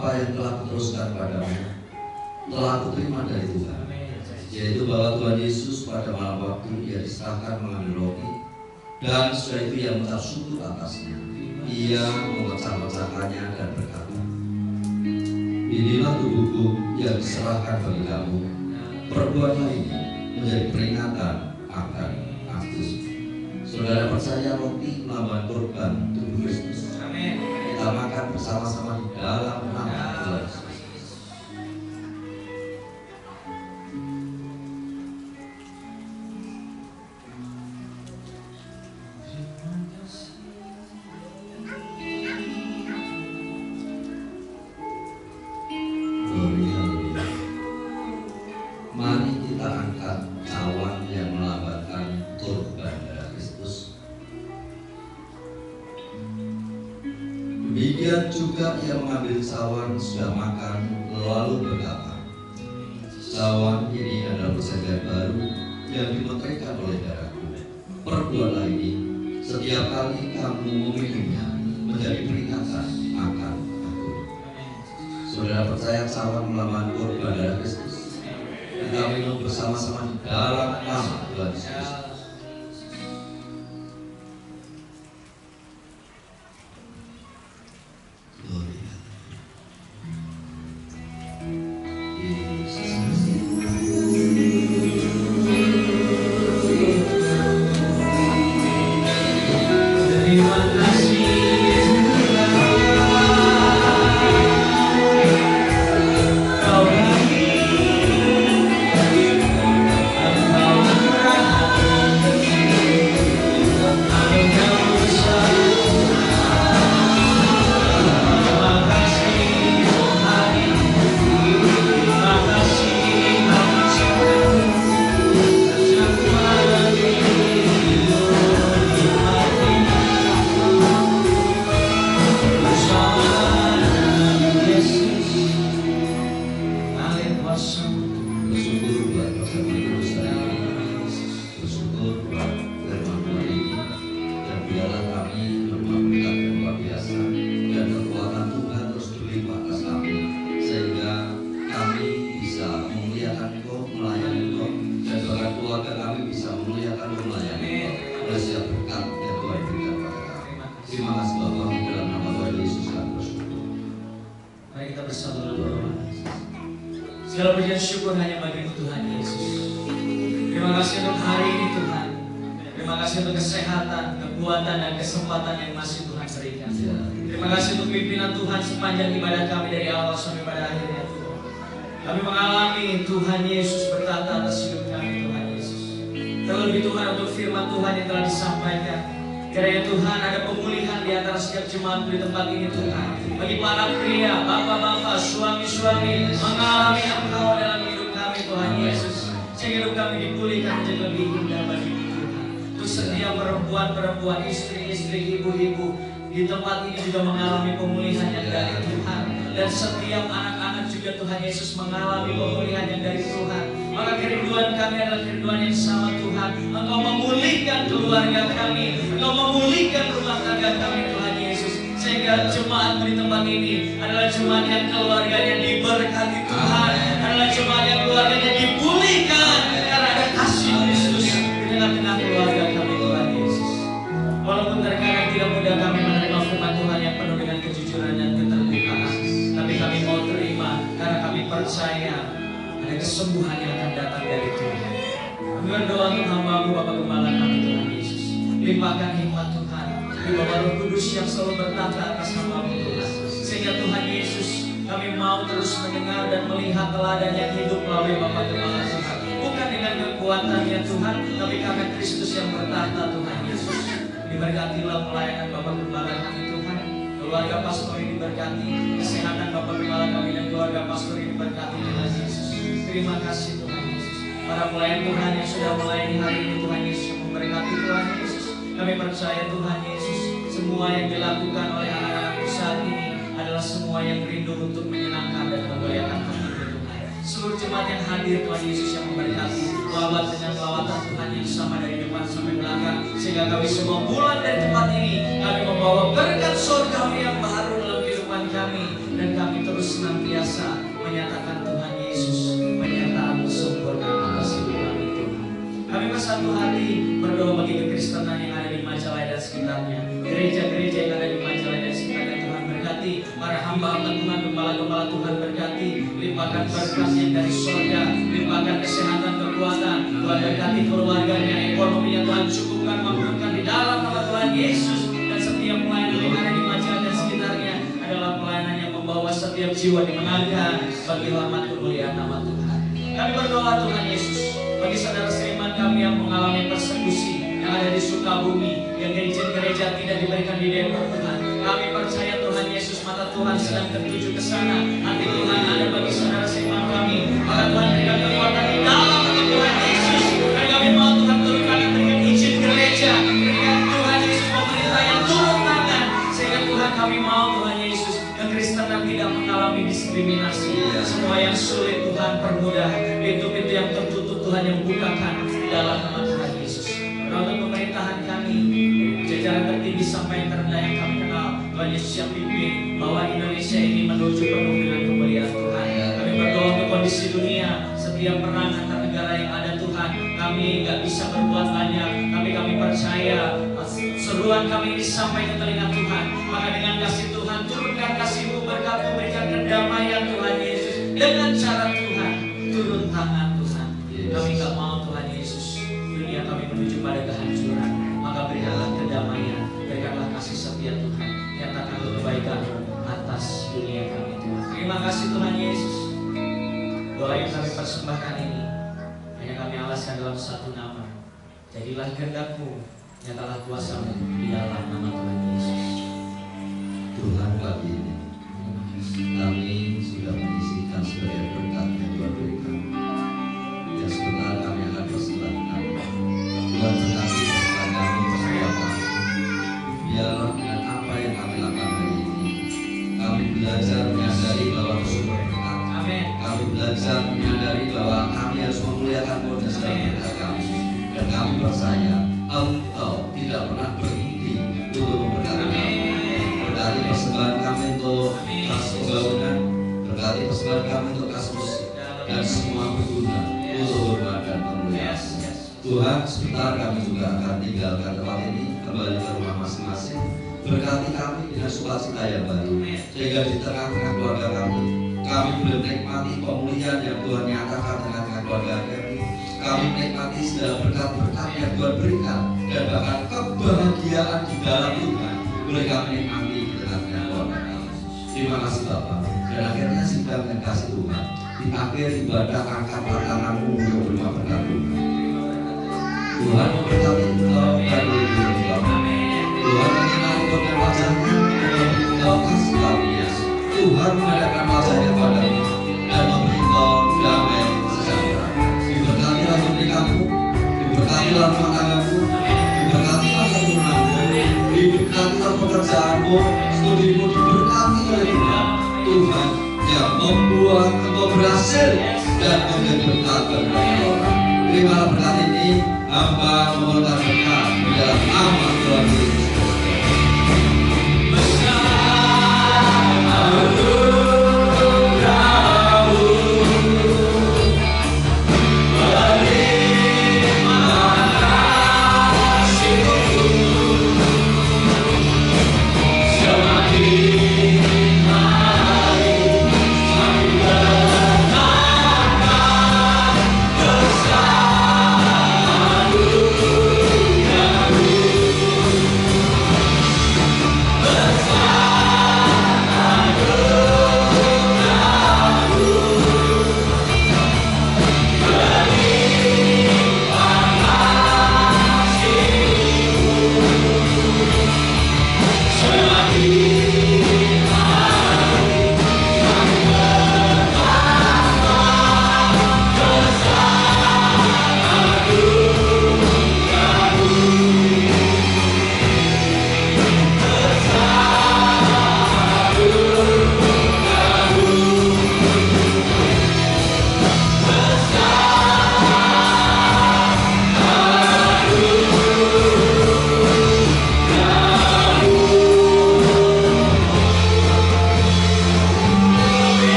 apa yang telah kuteruskan padamu telah kuterima dari Tuhan, yaitu bahwa Tuhan Yesus pada malam waktu ia diserahkan mengambil roti, dan setelah itu ia mengucap syukur atasnya. Ia memecah-mecahkannya dan berkata, inilah tubuhku yang diserahkan bagi kamu, perbuatlah ini menjadi peringatan akan aku. Saudara percaya roti melambangkan korban tubuh Kristus. Kita makan bersama-sama di dalam nama Tuhan Yesus. Mari kita angkat cawan yang melambangkan korban darah Kristus. Demikian juga ia mengambil cawan sudah makan, lalu berkata, cawan ini adalah perjanjian baru yang dimeteraikan oleh darahku. Perbuatlah ini setiap kali kamu meminumnya menjadi peringatan akan aku. Saudara percaya cawan melambangkan korban darah Kristus. Kita minum bersama-sama di dalam nama Tuhan Yesus. Gloria. Terima kasih Kau lagi Engkau murah Engkau besar. Terima kasih hari, terima kasih hari semua lagi Bersyukur buat persembahan dosa ini, bersyukur buat firman Tuhan ini, dan biarlah kami menerima berkat yang luar biasa dan kekuatan Tuhan terus berlimpah atas kami, sehingga kami bisa memuliakan Engkau, melayani Engkau, dan bahkan keluarga kami bisa memuliakan dan melayani Engkau oleh setiap berkat yang Tuhan berikan kepada kami. Terima kasih Bapa, dalam nama Tuhan Yesus kami bersyukur. Mari kita bersatu berdoa. Segala pujian syukur hanya bagi Tuhan Yesus. Terima kasih untuk hari ini Tuhan. Terima kasih untuk kesehatan, kekuatan, dan kesempatan yang masih Tuhan berikan. Terima kasih untuk pimpinan Tuhan sepanjang ibadah kami dari awal sampai pada akhirnya Tuhan. Kami mengalami Tuhan Yesus bertata atas hidup kami Tuhan Yesus. Terlebih Tuhan untuk firman Tuhan yang telah disampaikan. Kiranya Tuhan ada pemulihan di antara setiap jemaat di tempat ini Tuhan. Bagi para pria, bapak-bapak, suami-suami mengalami Engkau dalam hidup kami Tuhan Yesus. Sehingga hidup kami dipulihkan menjadi lebih indah bagi Tuhan. Untuk setiap perempuan-perempuan, istri-istri, ibu-ibu di tempat ini juga mengalami pemulihan yang dari Tuhan. Dan setiap anak-anak juga Tuhan Yesus mengalami pemulihan yang dari Tuhan. Maka kerinduan kami adalah kerinduan yang sama Tuhan. Engkau memulihkan keluarga kami, Engkau memulihkan rumah tangga kami Tuhan Yesus. Sehingga jemaat di tempat ini adalah jemaat yang keluarganya diberkati Tuhan, adalah jemaat yang keluarganya dipulihkan karena ada kasih Kristus di tengah-tengah keluarga kami Tuhan Yesus. Walaupun terkadang tidak mudah kami menerima firman Tuhan yang penuh dengan kejujuran dan keterbukaan, tapi kami mau terima karena kami percaya ada kesembuhan yang akan datang dari Tuhan. Kami berdoa untuk hamba-Mu Bapak Gembala kami Tuhan Yesus. Limpahkan hikmat Tuhan di bawah Roh Kudus yang selalu bertata atas hamba-Mu Tuhan. Sehingga Tuhan Yesus kami mau terus mendengar dan melihat teladan yang hidup melalui Bapak Gembala Tuhan. Bukan dengan kekuatannya Tuhan, tapi karena Kristus yang bertata Tuhan Yesus. Diberkatilah pelayanan Bapak Gembala kami Tuhan. Keluarga pastor ini diberkati, kesehatan Bapak Gembala kami dan keluarga pastor ini diberkati Tuhan Yesus. Terima kasih Tuhan Yesus. Para pelayan Tuhan yang sudah melayani hari ini Tuhan Yesus yang memberkati Tuhan Yesus. Kami percaya Tuhan Yesus, semua yang dilakukan oleh anak-anakku saat ini adalah semua yang rindu untuk menyenangkan dan memuliakan Tuhan. Seluruh jemaat yang hadir Tuhan Yesus yang memberkati, lawat dengan lawatan Tuhan yang sama dari depan sampai belakang, sehingga kami semua pulang dari tempat ini, kami membawa berkat surgawi yang baru dalam kehidupan kami, dan kami terus satu hati berdoa bagi kekristenan yang ada di Majalaya dan sekitarnya, gereja-gereja yang ada di Majalaya dan sekitarnya. Tuhan berkati para hamba-hamba Tuhan, gembala-gembala Tuhan berkati, limpahkan berkat yang dari surga, limpahkan kesehatan, kekuatan. Tuhan berkati keluarganya, ekonominya. Tuhan cukupkan, mampukan di dalam nama Tuhan Yesus. Dan setiap pelayanan yang ada di Majalaya dan sekitarnya adalah pelayanan yang membawa setiap jiwa dimenangkan bagi hormat kemuliaan nama Tuhan. Kami berdoa Tuhan Yesus bagi saudara seiman kami yang mengalami persekusi, yang ada di Sukabumi, yang gereja-gereja tidak diberikan di Depok Tuhan. Kami percaya Tuhan Yesus, mata Tuhan sedang tertuju ke sana. Hati Tuhan ada bagi saudara seiman kami. Maka Tuhan berikan kekuatan di dalam nama Tuhan Yesus. Dan kami mau Tuhan turun tangan, berikan izin gereja, berikan Tuhan Yesus pemerintah yang turun tangan, sehingga Tuhan kami mau Tuhan Yesus kekristenan tidak mengalami diskriminasi. Semua yang sulit Tuhan permudah, pintu-pintu yang tertutup Tuhan yang bukakan dalam nama Tuhan Yesus. Untuk pemerintahan kami, jajaran tertinggi sampai yang terendah yang kami kenal, Tuhan Yesus yang pimpin bahwa Indonesia ini menuju penuh dengan kemuliaan Tuhan. Kami berdoa untuk kondisi dunia, setiap perang antar negara yang ada Tuhan, kami gak bisa berbuat banyak, tapi kami percaya seruan kami ini sampai ke telinga Tuhan. Maka dengan kasih Tuhan, turunkan kasih-Mu, berkat-Mu, berikan kedamaian Tuhan Yesus. Dengan cara Tuhan, turun tangan Tuhan. Kami gak mau Tuhan Yesus, dunia kami menuju pada kehancuran. Maka berikanlah kedamaian, berikanlah kasih setia Tuhan. Nyatakan kebaikan atas dunia kami Tuhan. Terima kasih Tuhan Yesus. Doa yang kami persembahkan ini hanya kami alaskan dalam satu nama. Jadilah kehendak-Mu, nyatalah kuasa-Mu di dalam nama Tuhan Yesus. Tuhan, pagi ini kami sudah menyisihkan sebagai berkat yang Tuhan berikan. Dan sebentar kami akan persembahkan. Tuhan berkati persembahkan kami, persembahkan kami. Biarlah dengan apa yang kami lakukan hari ini, kami belajar menyadari bahwa sumber berkat. Amin. Kami belajar menyadari bahwa kami harus memuliakan proses dan berkat kami. Dan kami percaya Engkau tidak pernah berhenti untuk memberkati kami. Berkati persembahan kami untuk kasih pembangunan, berkati persembahan kami untuk kasih musik, dan semua berguna untuk hormat dan kemuliaan. Tuhan, sebentar kami juga akan tinggalkan tempat ini, kembali ke rumah masing-masing. Berkati kami dengan sukacita yang baru, sehingga di tengah-tengah keluarga kami boleh menikmati pemulihan yang Tuhan nyatakan tengah-tengah keluarga kami. Kami menikmati segala berkat-berkat yang Tuhan berikan, dan bahkan kebahagiaan di dalam Tuhan boleh kami nikmati di tengah-tengah keluarga kami. Terima kasih Bapak. Dan akhirnya sidang yang kasih Tuhan, di akhir ibadah angkatlah tanganmu untuk berdoa berkat Tuhan. Tuhan memberkati engkau dan melindungi engkau. Tuhan menyinari dengan wajahnya dan memberi engkau kasih karunia. Tuhan menghadapkan wajahnya padamu dan memberi engkau damai sejahtera. Diberkatilah negeri kamu, diberkatilah rumah tanggamu, diberkatilah keturunanmu, diberkatilah pekerjaanmu, studimu diberkati oleh Tuhan. Tuhan yang membuat engkau berhasil dan menjadi berkat bagi orang. Terimalah berkat ini, hamba memohon berkat di dalam nama Tuhan Yesus.